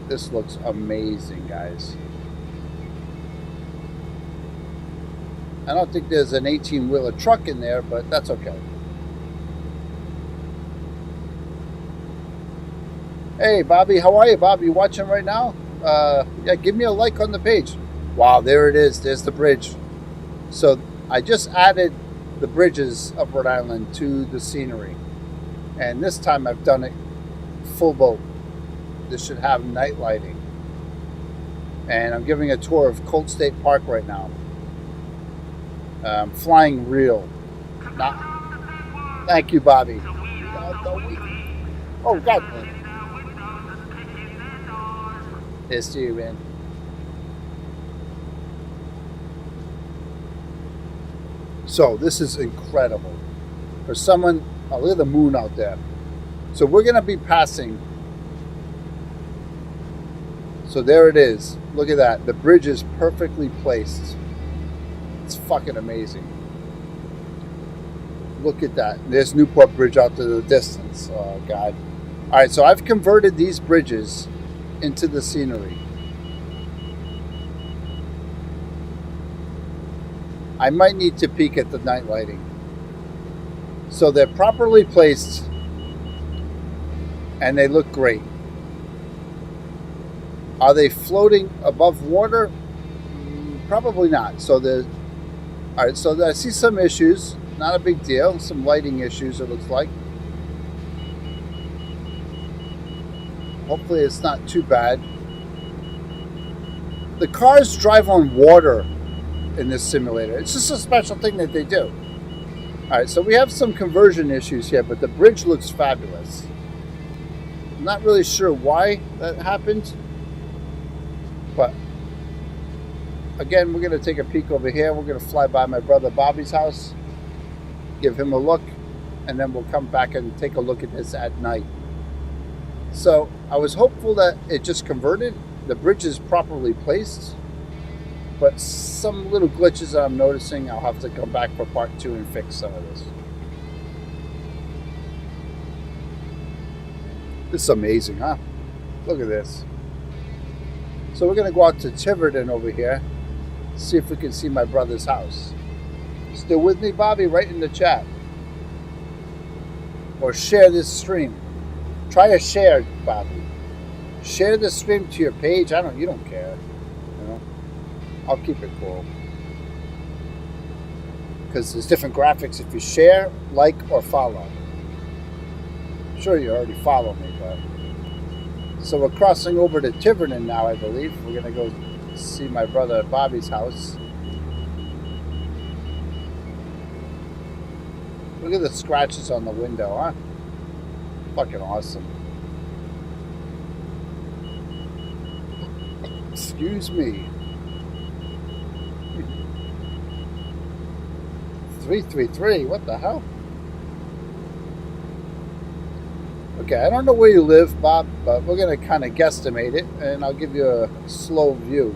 This looks amazing, guys. I don't think there's an 18-wheeler truck in there, but that's okay. Hey, Bobby, how are you, Bob? You watching right now? Yeah, give me a like on the page. Wow, there it is. There's the bridge. So I just added the bridges of Rhode Island to the scenery. And this time I've done it full boat. This should have night lighting. And I'm giving a tour of Colt State Park right now. Flying real. Thank you, Bobby. Oh, God. It's to you, man. So this is incredible. For someone, oh, look at the moon out there. So we're going to be passing. So there it is. Look at that. The bridge is perfectly placed. It's fucking amazing. Look at that. There's Newport Bridge out to the distance. Oh, God. All right, so I've converted these bridges into the scenery. I might need to peek at the night lighting. So they're properly placed and they look great. Are they floating above water? Probably not. So all right, so I see some issues. Not a big deal. Some lighting issues, it looks like. Hopefully it's not too bad. The cars drive on water in this simulator. It's just a special thing that they do. Alright, so we have some conversion issues here, but the bridge looks fabulous. I'm not really sure why that happened, but again, we're going to take a peek over here. We're going to fly by my brother Bobby's house, give him a look, and then we'll come back and take a look at this at night. So I was hopeful that it just converted. The bridge is properly placed, but some little glitches that I'm noticing, I'll have to come back for part 2 and fix some of this. This is amazing, huh? Look at this. So we're going to go out to Tiverton over here, see if we can see my brother's house. Still with me, Bobby? Write in the chat. Or share this stream. Try a share, Bobby. Share the stream to your page. You don't care. You know? I'll keep it cool. Because there's different graphics if you share, like, or follow. I'm sure you already follow me, but... So we're crossing over to Tiverton now, I believe. We're going to go see my brother Bobby's house. Look at the scratches on the window, huh? Fucking awesome. Excuse me. 333, what the hell? Okay, I don't know where you live, Bob, but we're going to kind of guesstimate it, and I'll give you a slow view.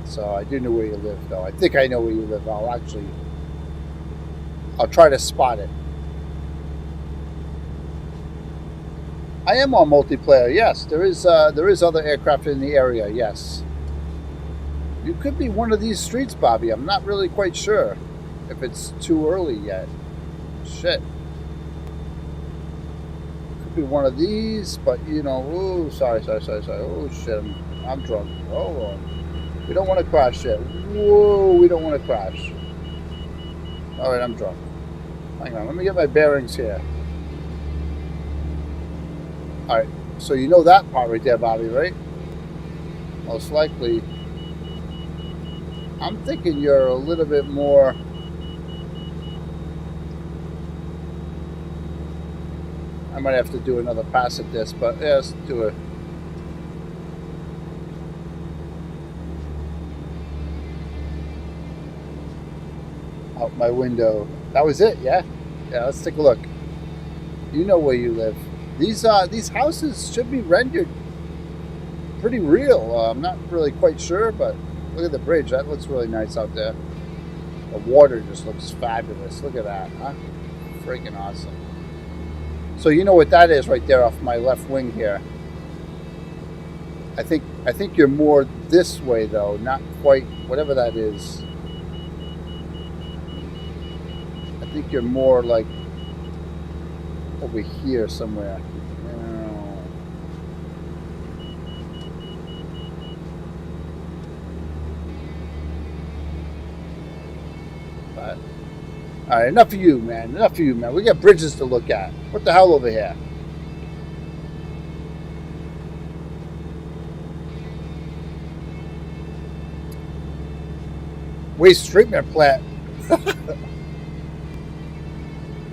So I do know where you live, though. I think I know where you live. I'll try to spot it. I am on multiplayer, yes. There is other aircraft in the area, yes. You could be one of these streets, Bobby. I'm not really quite sure if it's too early yet. Shit. be one of these, but you know, oh, sorry. Oh shit, I'm drunk. Hold on. We don't want to crash yet. Whoa, we don't want to crash. All right, I'm drunk. Hang on, let me get my bearings here. All right, so you know that part right there, Bobby, right? Most likely. I'm thinking you're a little bit more. I might have to do another pass at this, but yeah, let's do it. Out my window. That was it, yeah? Yeah, let's take a look. You know where you live. These houses should be rendered pretty real. I'm not really quite sure, but look at the bridge. That looks really nice out there. The water just looks fabulous. Look at that, huh? Freaking awesome. So you know what that is right there off my left wing here. I think you're more this way though, not quite whatever that is. I think you're more like over here somewhere. But all right, enough of you, man. Enough of you, man. We got bridges to look at. What the hell over here? Waste treatment plant.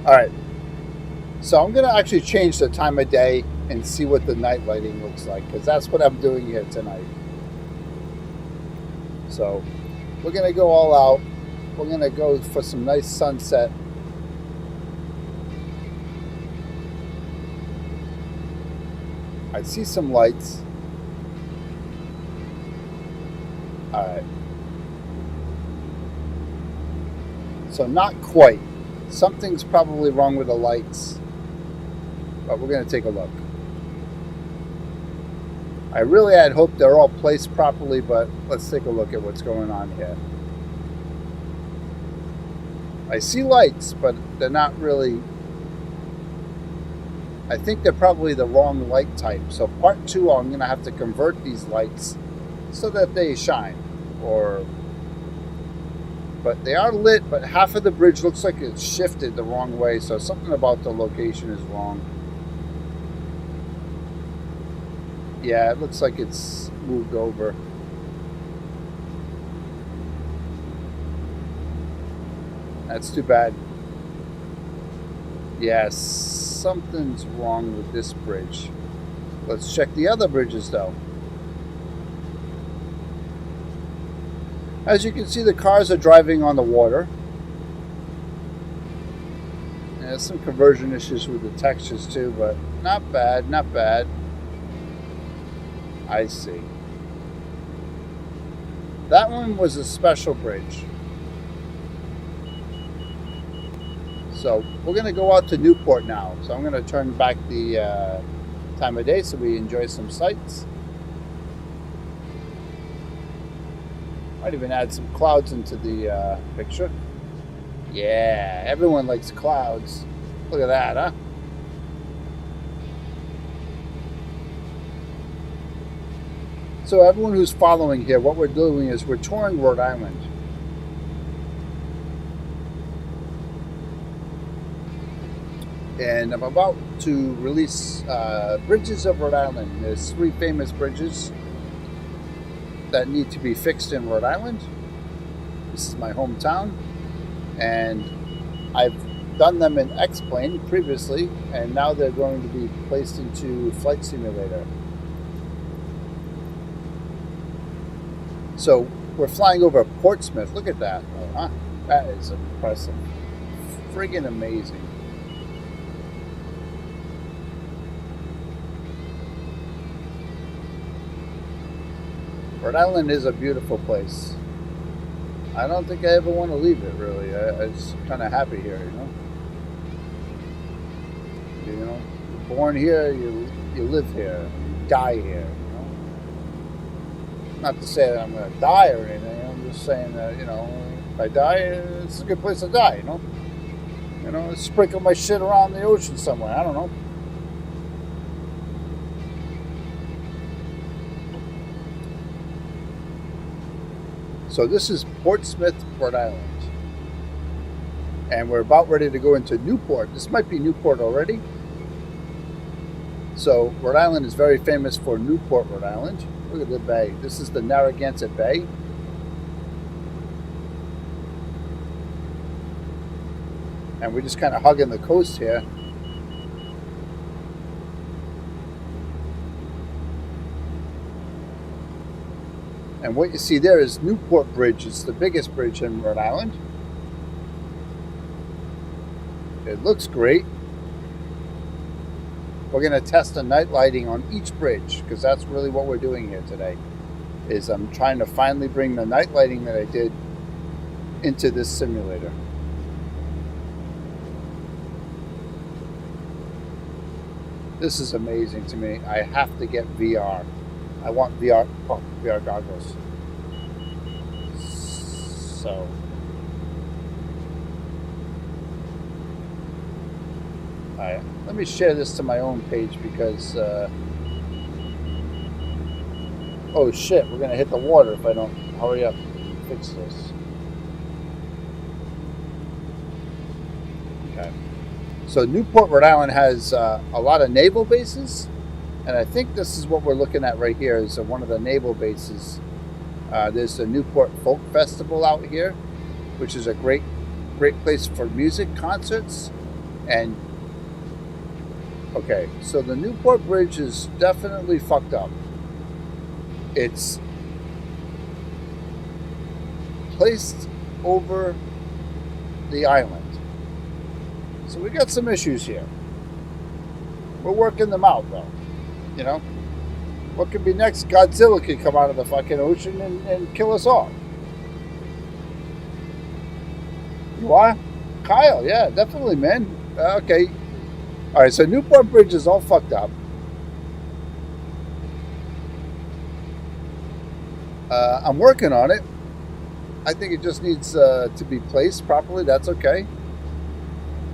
All right. So I'm going to actually change the time of day and see what the night lighting looks like, because that's what I'm doing here tonight. So we're going to go all out. We're going to go for some nice sunset. I see some lights. All right. So not quite. Something's probably wrong with the lights. But we're going to take a look. I really had hoped they're all placed properly, but let's take a look at what's going on here. I see lights, but they're not really. I think they're probably the wrong light type. So part 2, I'm going to have to convert these lights so that they shine. But they are lit, but half of the bridge looks like it's shifted the wrong way. So something about the location is wrong. Yeah, it looks like it's moved over. That's too bad. Yes, something's wrong with this bridge. Let's check the other bridges though. As you can see, the cars are driving on the water. There's some conversion issues with the textures too, but not bad, not bad. I see. That one was a special bridge. So we're going to go out to Newport now. So I'm going to turn back the time of day so we enjoy some sights. Might even add some clouds into the picture. Yeah, everyone likes clouds. Look at that, huh? So everyone who's following here, what we're doing is we're touring Rhode Island. And I'm about to release Bridges of Rhode Island. There's 3 famous bridges that need to be fixed in Rhode Island. This is my hometown. And I've done them in X-Plane previously, and now they're going to be placed into Flight Simulator. So we're flying over Portsmouth. Look at that. Oh, huh? That is impressive. Friggin' amazing. Rhode Island is a beautiful place. I don't think I ever want to leave it, really. I'm just kind of happy here, you know. You know, you're born here, you live here, you die here, you know. Not to say that I'm going to die or anything. I'm just saying that, you know, if I die, it's a good place to die, you know. You know, sprinkle my shit around the ocean somewhere. I don't know. So this is Portsmouth, Rhode Island. And we're about ready to go into Newport. This might be Newport already. So Rhode Island is very famous for Newport, Rhode Island. Look at the bay. This is the Narragansett Bay. And we're just kind of hugging the coast here. And what you see there is Newport Bridge. It's the biggest bridge in Rhode Island. It looks great. We're going to test the night lighting on each bridge, because that's really what we're doing here today. Is I'm trying to finally bring the night lighting that I did into this simulator. This is amazing to me. I have to get VR. I want VR goggles. So alright, let me share this to my own page because oh shit, we're gonna hit the water if I don't hurry up and fix this. Okay. So Newport, Rhode Island has a lot of naval bases. And I think this is what we're looking at right here is one of the naval bases. There's the Newport Folk Festival out here, which is a great place for music concerts. And okay, so the Newport Bridge is definitely fucked up. It's placed over the island. So we got some issues here. We're working them out though. You know, what could be next? Godzilla could come out of the fucking ocean and kill us all. You are? Kyle, yeah, definitely, man. Okay. All right, so Newport Bridge is all fucked up. I'm working on it. I think it just needs to be placed properly. That's okay.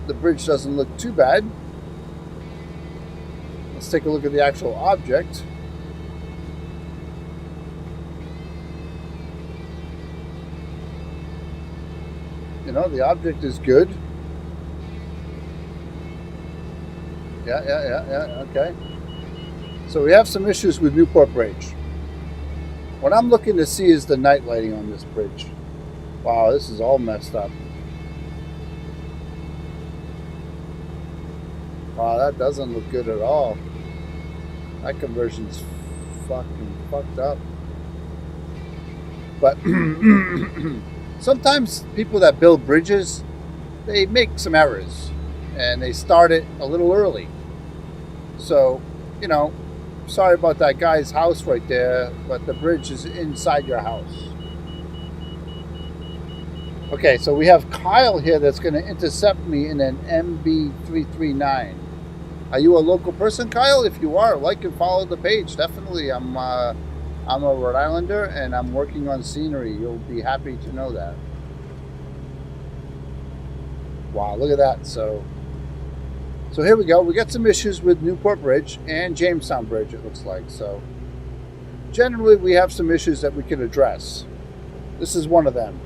The bridge doesn't look too bad. Let's take a look at the actual object. You know, the object is good. Yeah, okay. So we have some issues with Newport Bridge. What I'm looking to see is the night lighting on this bridge. Wow, this is all messed up. Wow, that doesn't look good at all. That conversion's fucking fucked up. But sometimes people that build bridges, they make some errors. And they start it a little early. So, you know, sorry about that guy's house right there, but the bridge is inside your house. Okay, so we have Kyle here that's going to intercept me in an MB339. Are you a local person, Kyle? If you are, like and follow the page. Definitely. I'm a Rhode Islander, and I'm working on scenery. You'll be happy to know that. Wow, look at that. So here we go. We got some issues with Newport Bridge and Jamestown Bridge, it looks like. So generally, we have some issues that we can address. This is one of them.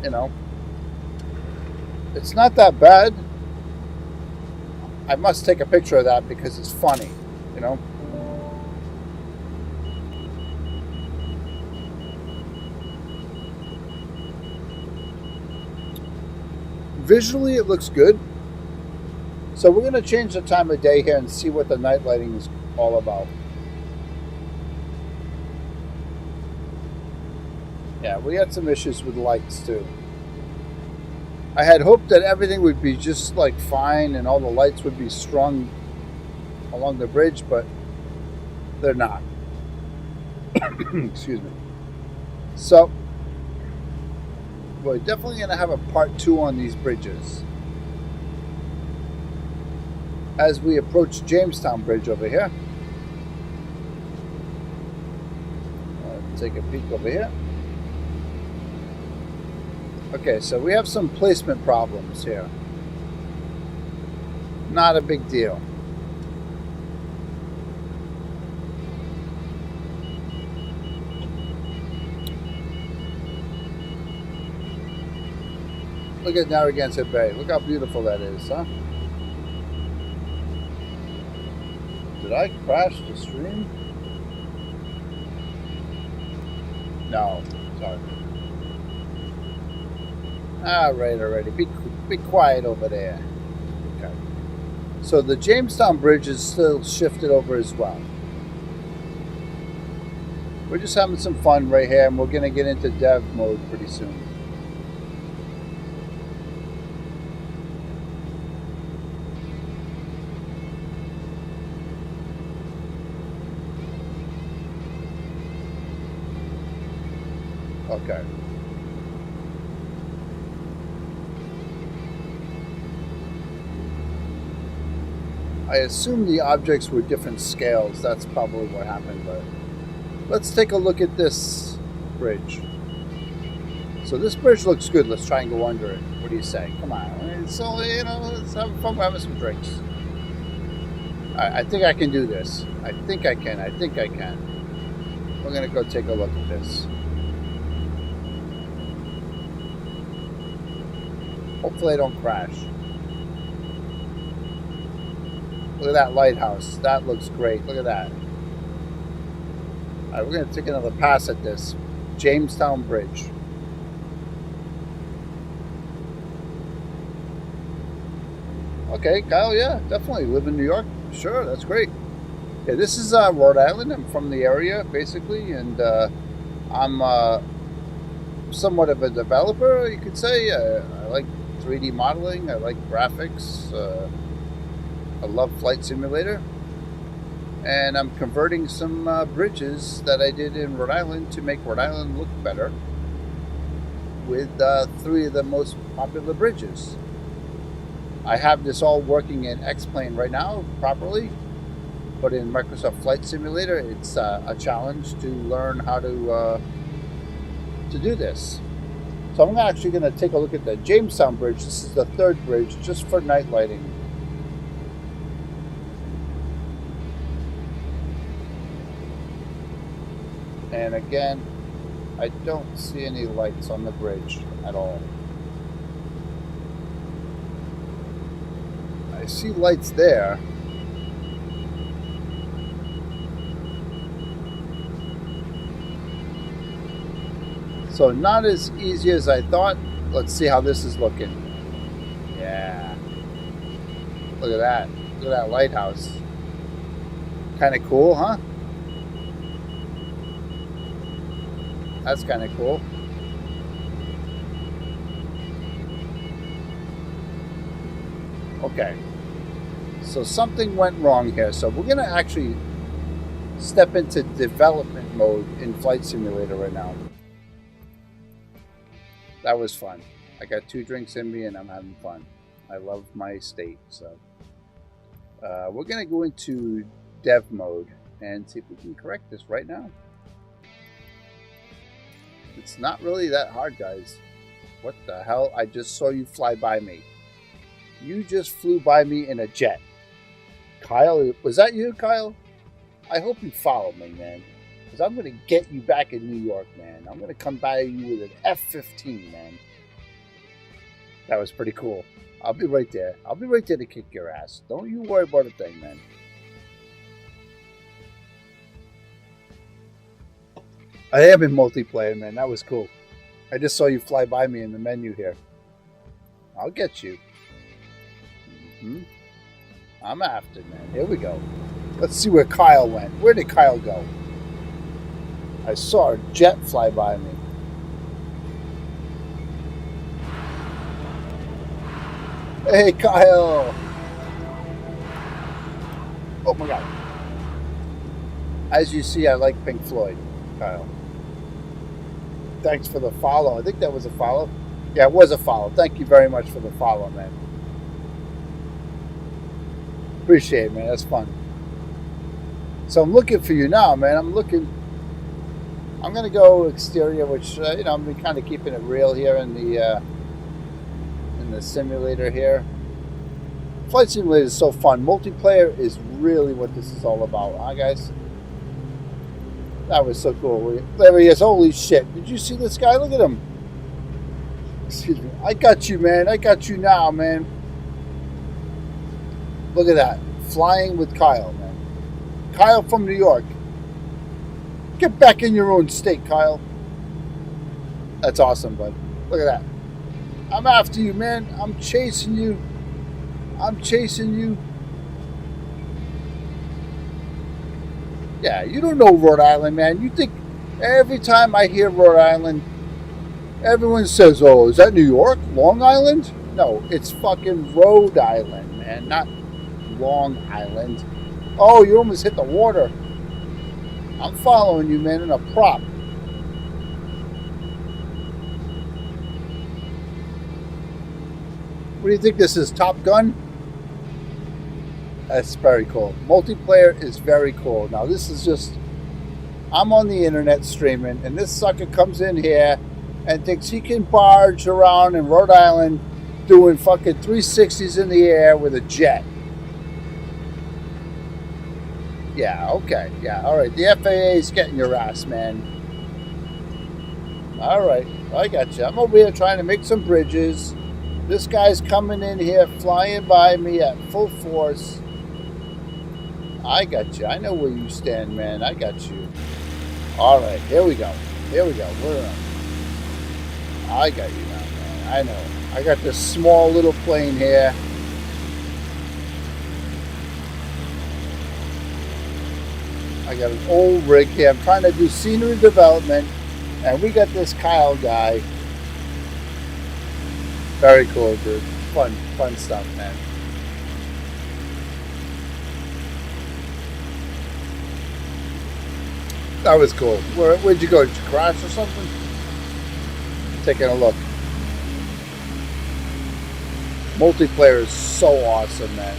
You know, it's not that bad. I must take a picture of that because it's funny, you know. Visually, it looks good. So we're going to change the time of day here and see what the night lighting is all about. Yeah, we had some issues with lights too. I had hoped that everything would be just like fine and all the lights would be strung along the bridge, but they're not. Excuse me. So we're definitely going to have a part 2 on these bridges as we approach Jamestown Bridge over here. Take a peek over here. Okay, so we have some placement problems here. Not a big deal. Look at Narragansett Bay. Look how beautiful that is, huh? Did I crash the stream? No, sorry. Alrighty. Be quiet over there. Okay. So the Jamestown Bridge is still shifted over as well. We're just having some fun right here, and we're going to get into dev mode pretty soon. Okay. I assume the objects were different scales. That's probably what happened, but let's take a look at this bridge. So this bridge looks good. Let's try and go under it. What do you say? Come on. It's only, let's have fun. We're having some drinks. All right, I think I can do this. I think I can. We're going to go take a look at this. Hopefully I don't crash. Look at that lighthouse. That looks great. Look at that. All right, we're going to take another pass at this. Jamestown Bridge. Okay, Kyle, yeah, definitely. Live in New York? Sure, that's great. Yeah, this is Rhode Island. I'm from the area, basically, and I'm somewhat of a developer, you could say. I like 3D modeling. I like graphics. I love Flight Simulator. And I'm converting some bridges that I did in Rhode Island to make Rhode Island look better with 3 of the most popular bridges. I have this all working in X-Plane right now properly, but in Microsoft Flight Simulator, it's a challenge to learn how to do this. So I'm actually going to take a look at the Jamestown Bridge. This is the 3rd bridge just for night lighting. And again, I don't see any lights on the bridge at all. I see lights there. So not as easy as I thought. Let's see how this is looking. Yeah. Look at that. Look at that lighthouse. Kind of cool, huh? That's kind of cool. Okay. So something went wrong here. So we're going to actually step into development mode in Flight Simulator right now. That was fun. I got 2 drinks in me and I'm having fun. I love my state. So we're going to go into dev mode and see if we can correct this right now. It's not really that hard, guys. What the hell? I just saw you fly by me. You just flew by me in a jet. Kyle, was that you, Kyle? I hope you followed me, man. Because I'm going to get you back in New York, man. I'm going to come by you with an F-15, man. That was pretty cool. I'll be right there. I'll be right there to kick your ass. Don't you worry about a thing, man. I am in multiplayer, man. That was cool. I just saw you fly by me in the menu here. I'll get you. I'm after, man. Here we go. Let's see where Kyle went. Where did Kyle go? I saw a jet fly by me. Hey, Kyle! Oh my God. As you see, I like Pink Floyd, Kyle. Thanks for the follow. I think that was a follow. Yeah, it was a follow. Thank you very much for the follow, man. Appreciate it, man. That's fun. So I'm looking for you now, man. I'm going to go exterior, which, I'm kind of keeping it real here in the simulator here. Flight Simulator is so fun. Multiplayer is really what this is all about, huh, guys? That was so cool. There he is. Holy shit. Did you see this guy? Look at him. Excuse me. I got you, man. I got you now, man. Look at that. Flying with Kyle, man. Kyle from New York. Get back in your own state, Kyle. That's awesome, bud. Look at that. I'm after you, man. I'm chasing you. I'm chasing you. Yeah, you don't know Rhode Island, man. You think every time I hear Rhode Island, everyone says, oh, is that New York? Long Island? No, it's fucking Rhode Island, man, not Long Island. Oh, you almost hit the water. I'm following you, man, in a prop. What do you think this is, Top Gun? That's very cool. Multiplayer is very cool. Now, this is just... I'm on the internet streaming, and this sucker comes in here and thinks he can barge around in Rhode Island doing fucking 360s in the air with a jet. Yeah, okay. Yeah, all right. The FAA is getting your ass, man. All right. I got you. I'm over here trying to make some bridges. This guy's coming in here, flying by me at full force. I got you. I know where you stand, man. I got you. All right. Here we go. Here we go. We're on. I got you now, man. I know. I got this small little plane here. I got an old rig here. I'm trying to do scenery development, and we got this Kyle guy. Very cool, dude. Fun stuff, man. That was cool. Where'd you go? Did you crash or something? Taking a look. Multiplayer is so awesome, man.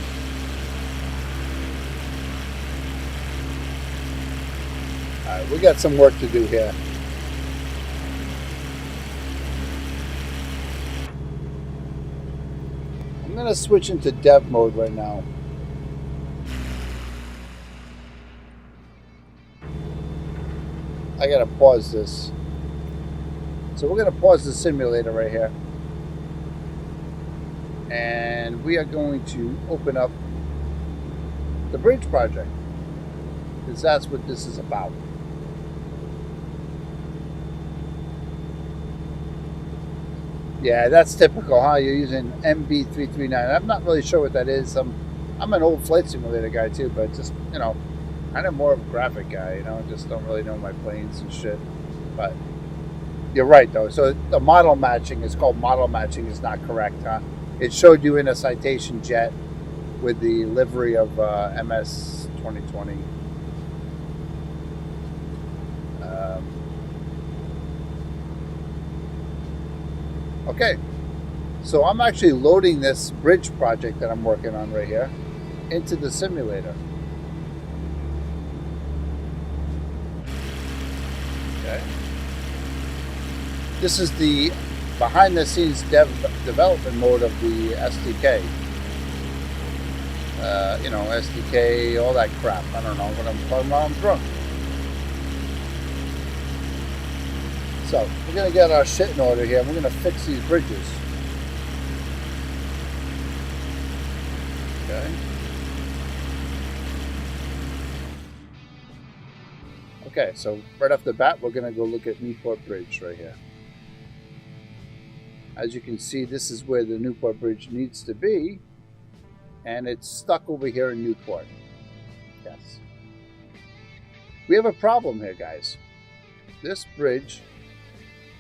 Alright, we got some work to do here. I'm going to switch into dev mode right now. I got to pause this. So we're going to pause the simulator right here. And we are going to open up the bridge project. Because that's what this is about. Yeah, that's typical, huh? You're using MB339. I'm not really sure what that is. I'm an old flight simulator guy too, but just, you know, kind of more of a graphic guy, you know, just don't really know my planes and shit. But you're right, though. So the model matching is called model matching is not correct, huh? It showed you in a citation jet with the livery of MS 2020. Okay, so I'm actually loading this bridge project that I'm working on right here into the simulator. Okay. This is the behind-the-scenes development mode of the SDK. You know, SDK, all that crap. I don't know what I'm talking about. I'm drunk. So, we're going to get our shit in order here. We're going to fix these bridges. Okay. Okay, so right off the bat, we're going to go look at Newport Bridge right here. As you can see, this is where the Newport Bridge needs to be. And it's stuck over here in Newport. Yes. We have a problem here, guys. This bridge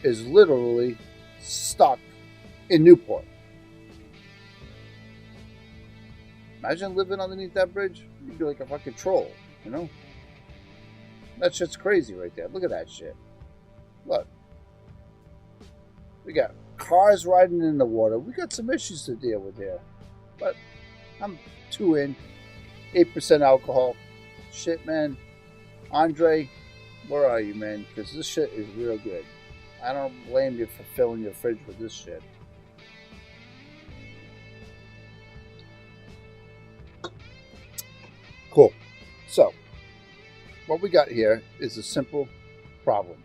is literally stuck in Newport. Imagine living underneath that bridge. You'd be like a fucking troll, you know? That shit's crazy right there. Look at that shit. Look. We got cars riding in the water. We got some issues to deal with here. But I'm 2 in. 8% alcohol. Shit, man. Andre, where are you, man? Because this shit is real good. I don't blame you for filling your fridge with this shit. Cool. So, what we got here is a simple problem.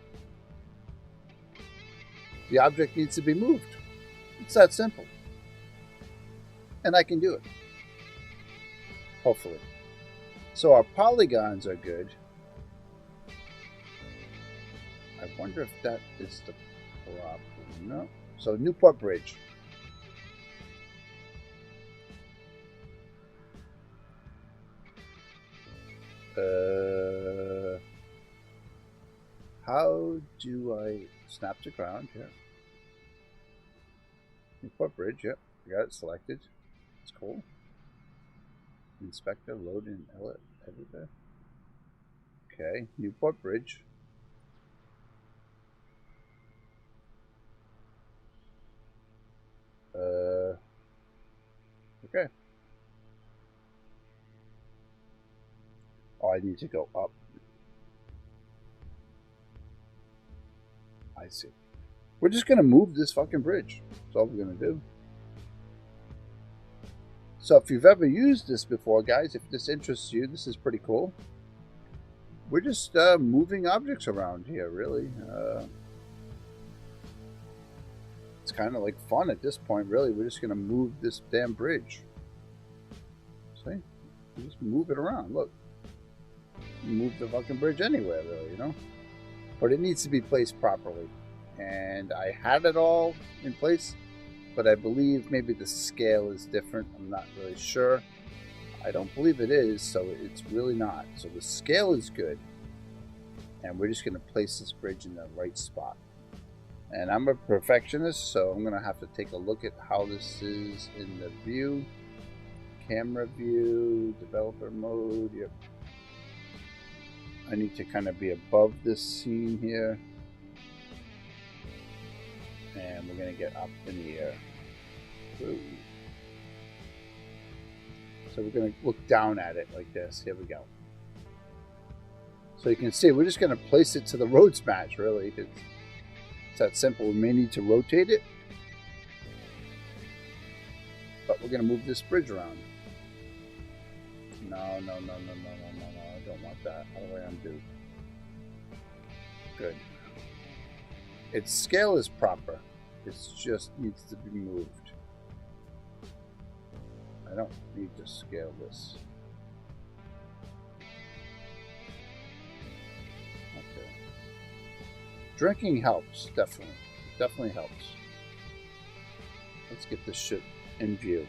The object needs to be moved. It's that simple. And I can do it. Hopefully. So our polygons are good. I wonder if that is the problem. No. So Newport Bridge. How do I snap to ground here? Newport Bridge, yep. I got it selected. It's cool. Inspector, load in editor. Okay, Newport Bridge. Okay. Oh, I need to go up. I see. We're just going to move this fucking bridge. That's all we're going to do. So if you've ever used this before, guys, if this interests you, this is pretty cool. We're just moving objects around here, really. It's kind of like fun at this point, really. We're just going to move this damn bridge. See? We just move it around. Look. Move the fucking bridge anywhere, really, you know? But it needs to be placed properly. And I had it all in place, but I believe maybe the scale is different. I'm not really sure. I don't believe it is, so it's really not. So the scale is good. And we're just going to place this bridge in the right spot. And I'm a perfectionist, so I'm going to have to take a look at how this is in the view. Camera view, developer mode, yep. I need to kind of be above this scene here. And we're going to get up in the air. Ooh. So we're going to look down at it like this. Here we go. So you can see we're just going to place it to the road smash, really. It's that simple. We may need to rotate it. But we're going to move this bridge around. No. I don't want that. How do I undo? Good. Its scale is proper. It just needs to be moved. I don't need to scale this. Okay. Drinking helps, definitely. Definitely helps. Let's get this shit in view.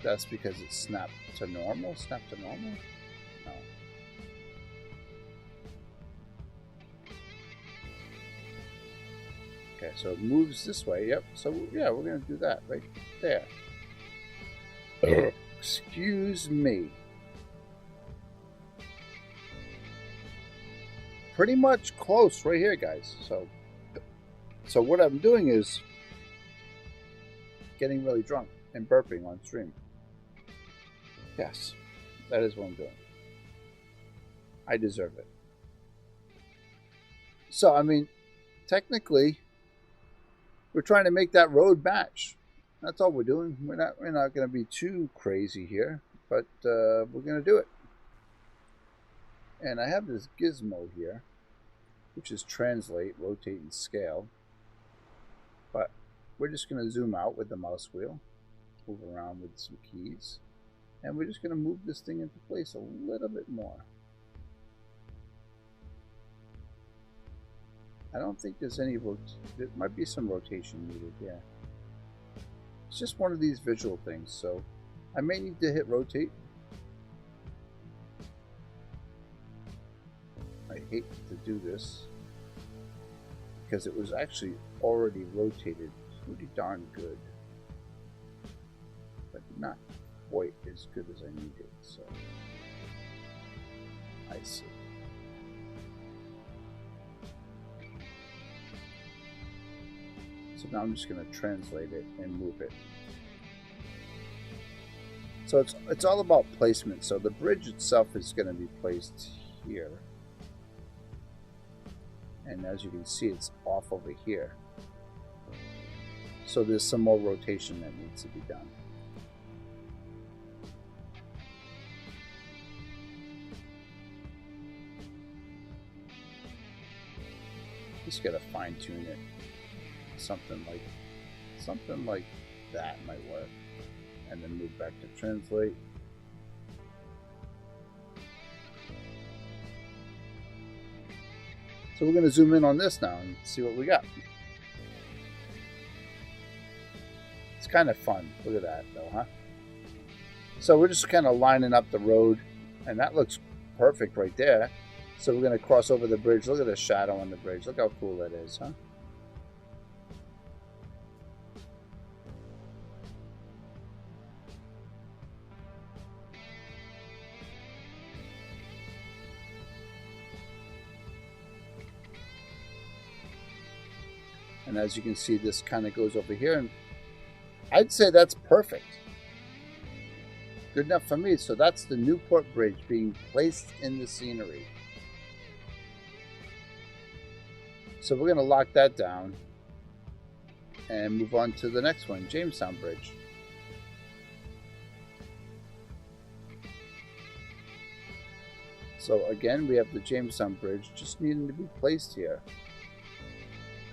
That's because it's snapped to normal? Snapped to normal? No. Okay, so it moves this way. Yep. So, yeah, we're going to do that right there. Excuse me. Pretty much close right here, guys. So what I'm doing is getting really drunk and burping on stream. Yes, that is what I'm doing. I deserve it. So, I mean, technically, we're trying to make that road match. That's all we're doing. We're not going to be too crazy here, but we're going to do it. And I have this gizmo here, which is translate, rotate, and scale. But we're just going to zoom out with the mouse wheel, move around with some keys. And we're just going to move this thing into place a little bit more. I don't think there's any there might be some rotation needed, yeah. It's just one of these visual things, so I may need to hit rotate. I hate to do this because it was actually already rotated pretty darn good, but not quite as good as I needed, so I see. So now I'm just going to translate it and move it. So it's all about placement. So the bridge itself is going to be placed here. And as you can see, it's off over here. So there's some more rotation that needs to be done. Just gotta fine tune it. Something like that might work. And then move back to translate. So we're gonna zoom in on this now and see what we got. It's kind of fun. Look at that though, huh? So we're just kind of lining up the road, and that looks perfect right there. So we're going to cross over the bridge. Look at the shadow on the bridge. Look how cool that is, huh? And as you can see, this kind of goes over here, and I'd say that's perfect. Good enough for me. So that's the Newport Bridge being placed in the scenery. So we're going to lock that down and move on to the next one, Jamestown Bridge. So again, we have the Jamestown Bridge just needing to be placed here.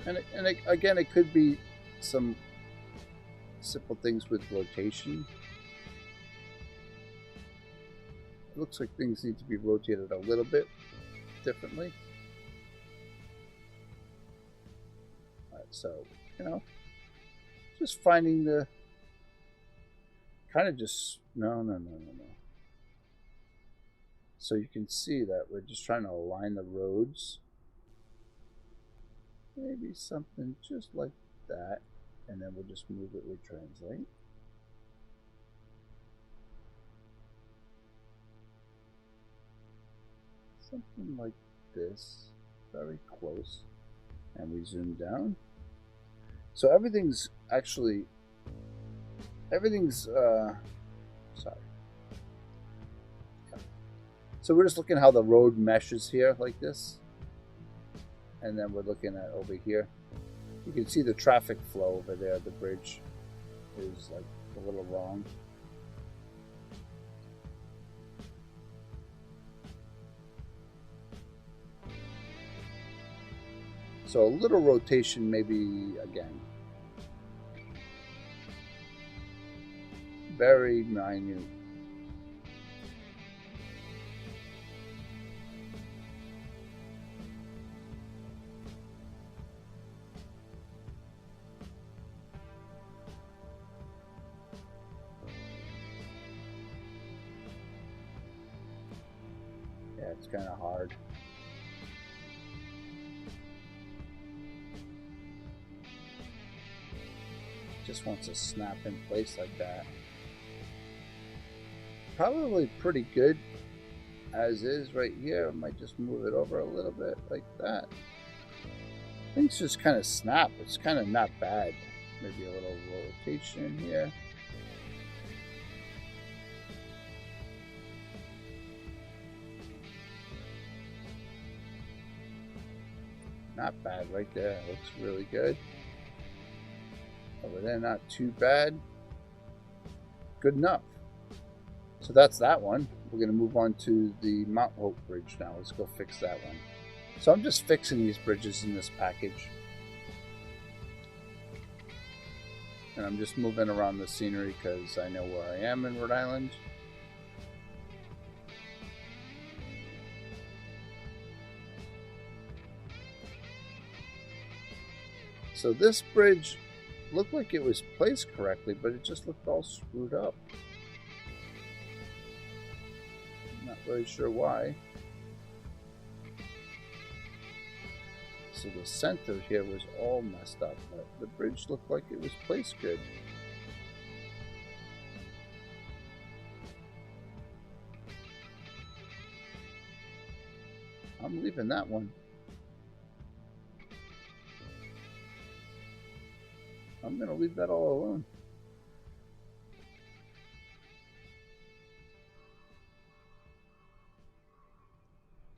And again, it could be some simple things with rotation. It looks like things need to be rotated a little bit differently. Alright, so, you know, just finding the kind of just no. So you can see that we're just trying to align the roads. Maybe something just like that, and then we'll just move it with translate. Something like this, very close, and we zoom down. So everything's sorry. Yeah. So we're just looking how the road meshes here like this, and then we're looking at over here. You can see the traffic flow over there. The bridge is like a little wrong. So a little rotation maybe again. Very minute. Yeah, it's kind of hard. Just wants to snap in place like that. Probably pretty good as is right here. I might just move it over a little bit like that. Things just kind of snap. It's kind of not bad. Maybe a little rotation here. Not bad right there. Looks really good. Over there, not too bad. Good enough. So that's that one. We're going to move on to the Mount Hope Bridge now. Let's go fix that one. So I'm just fixing these bridges in this package. And I'm just moving around the scenery because I know where I am in Rhode Island. So this bridge looked like it was placed correctly, but it just looked all screwed up. Not really sure why. So the center here was all messed up, but the bridge looked like it was placed good. I'm leaving that one. I'm going to leave that all alone.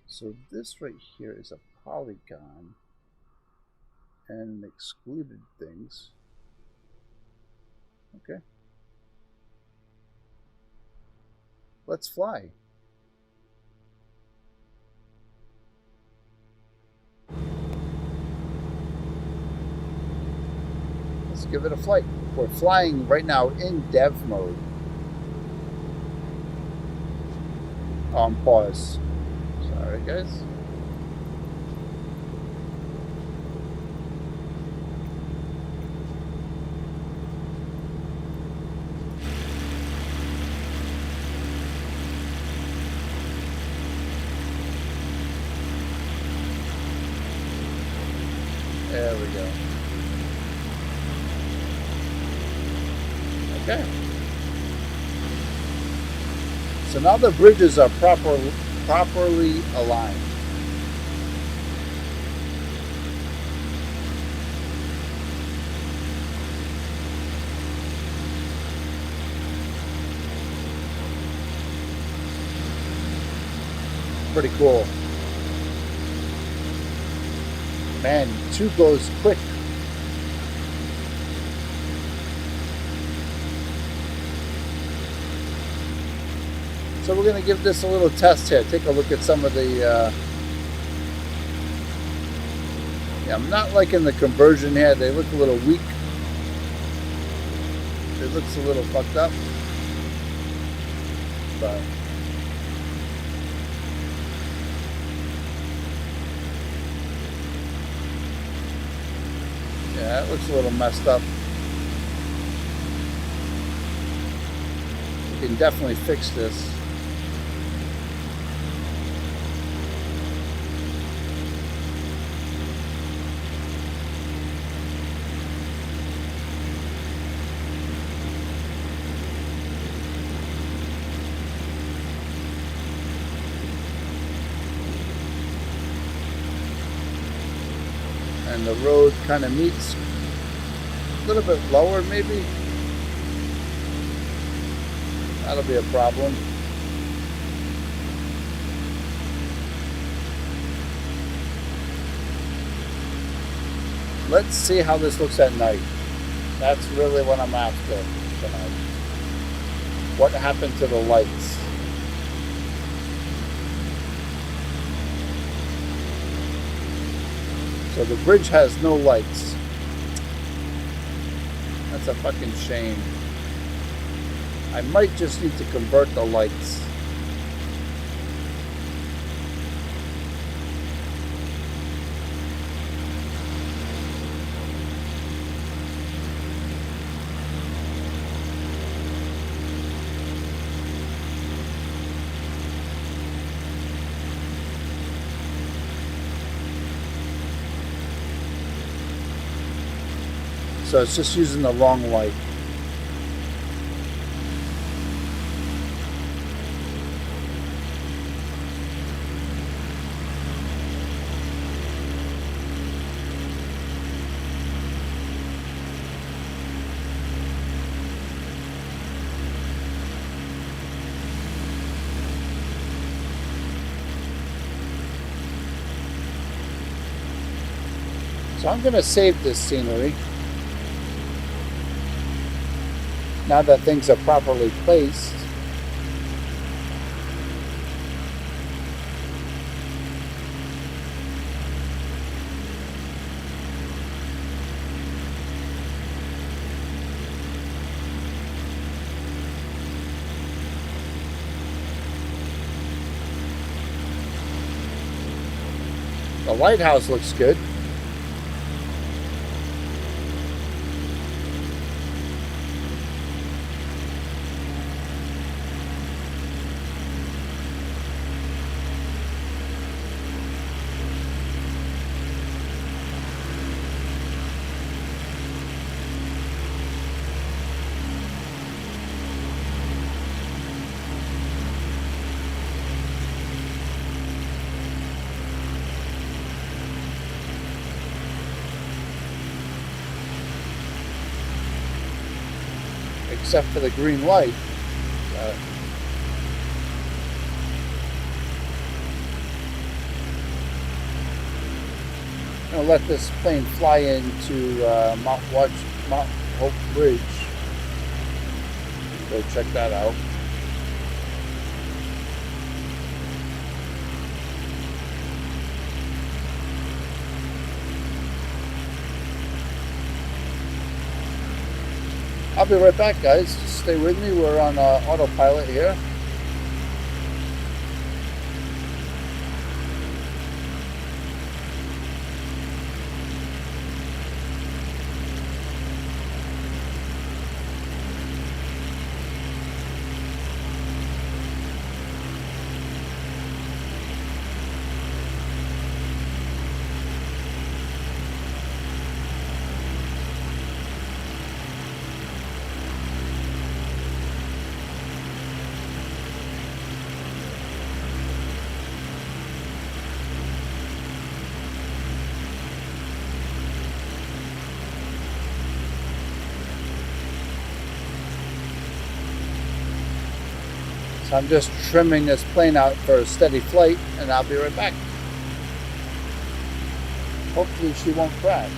So this right here is a polygon and excluded things. Okay. Let's fly. give it a flight. We're flying right now in dev mode. On pause. Sorry, guys. There we go. Okay. So now the bridges are properly aligned. Pretty cool. Man, 2 goes quick. So we're going to give this a little test here. Take a look at some of the... yeah, I'm not liking the conversion here. They look a little weak. It looks a little fucked up. But... yeah, it looks a little messed up. We can definitely fix this. And the road kind of meets a little bit lower, maybe. That'll be a problem. Let's see how this looks at night. That's really what I'm after tonight. What happened to the lights? So the bridge has no lights. That's a fucking shame. I might just need to convert the lights. So it's just using the wrong light. So I'm going to save this scenery. Now that things are properly placed. The lighthouse looks good. Except for the green light. I'm going to let this plane fly into Mount Hope Bridge. Go check that out. I'll be right back, guys. Just stay with me. We're on autopilot here. So I'm just trimming this plane out for a steady flight, and I'll be right back. Hopefully she won't crash.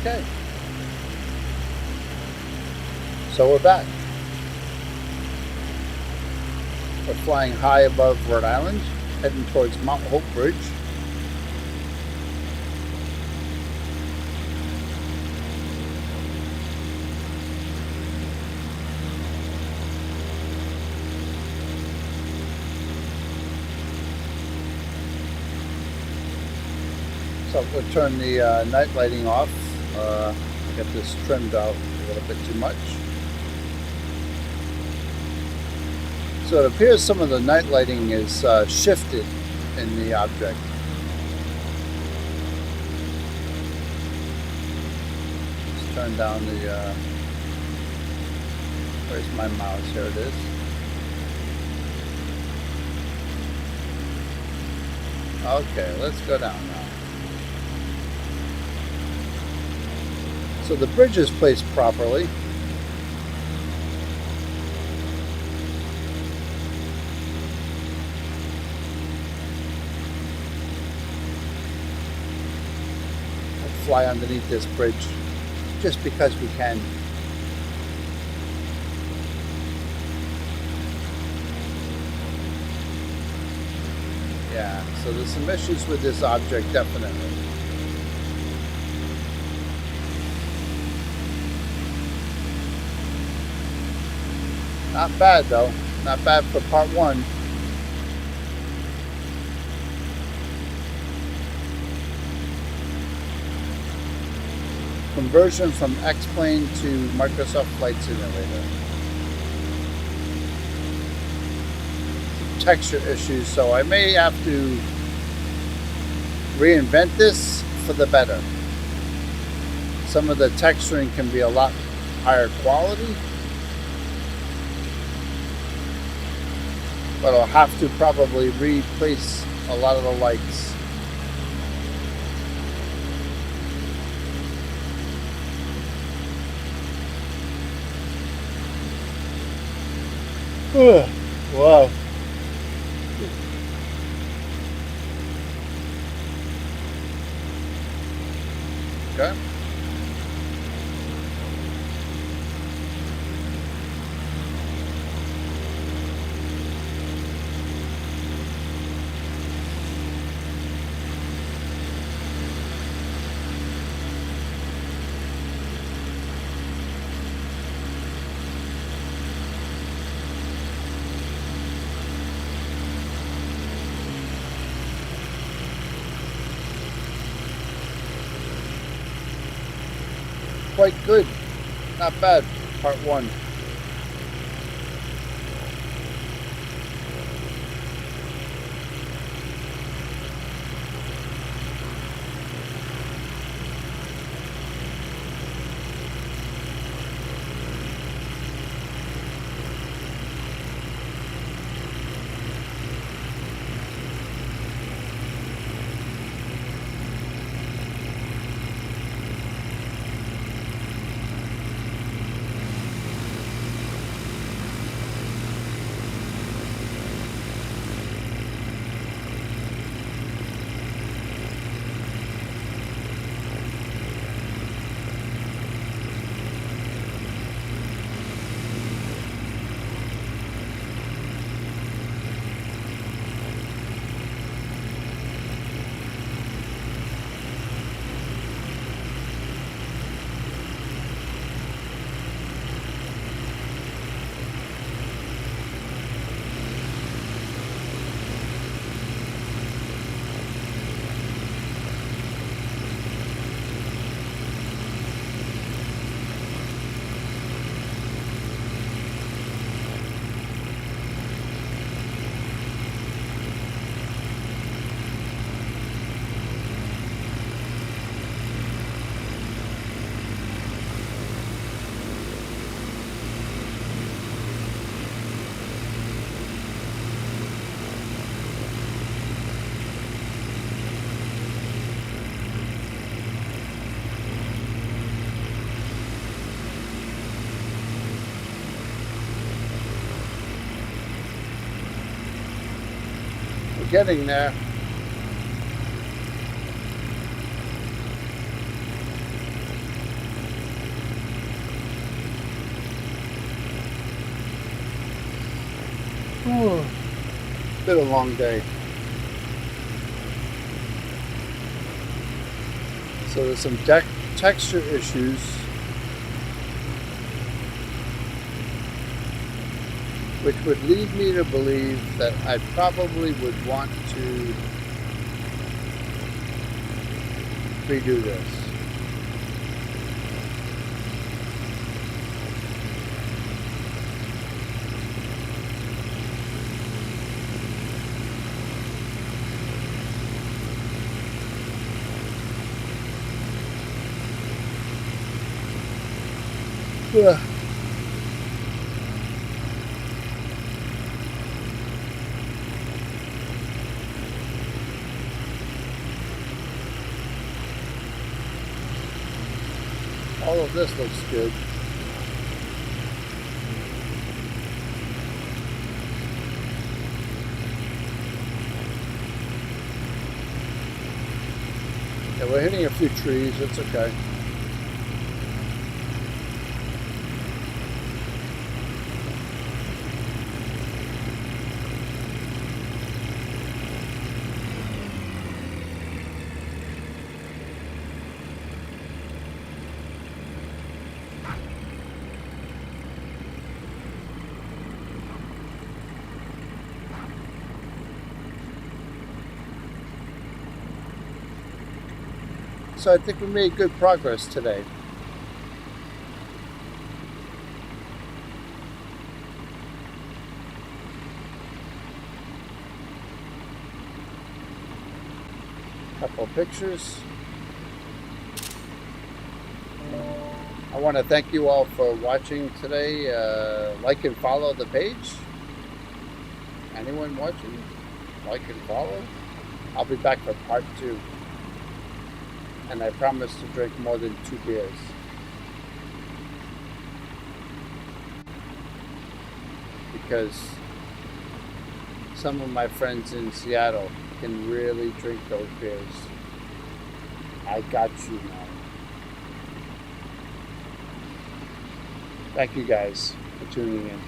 Okay. So we're back. We're flying high above Rhode Island, heading towards Mount Hope Bridge. So we'll turn the night lighting off. Get this trimmed out a little bit too much. So it appears some of the night lighting is shifted in the object. Let's turn down the, where's my mouse? Here it is. Okay, let's go down now. So the bridge is placed properly. I'll fly underneath this bridge just because we can. Yeah, so there's some issues with this object, definitely. Not bad though, not bad for part one. Conversion from X-Plane to Microsoft Flight Simulator. Texture issues, so I may have to reinvent this for the better. Some of the texturing can be a lot higher quality, but I'll have to probably replace a lot of the lights. Wow. Okay. Quite good. Not bad. Part one. Getting there. Oh, been a long day. So there's some texture issues. Which would lead me to believe that I probably would want to redo this. Ugh. All of this looks good. Yeah, we're hitting a few trees. It's okay. So I think we made good progress today. Couple of pictures. I want to thank you all for watching today. Like and follow the page. Anyone watching? Like and follow. I'll be back for part 2. And I promise to drink more than 2 beers. Because some of my friends in Seattle can really drink those beers. I got you now. Thank you guys for tuning in.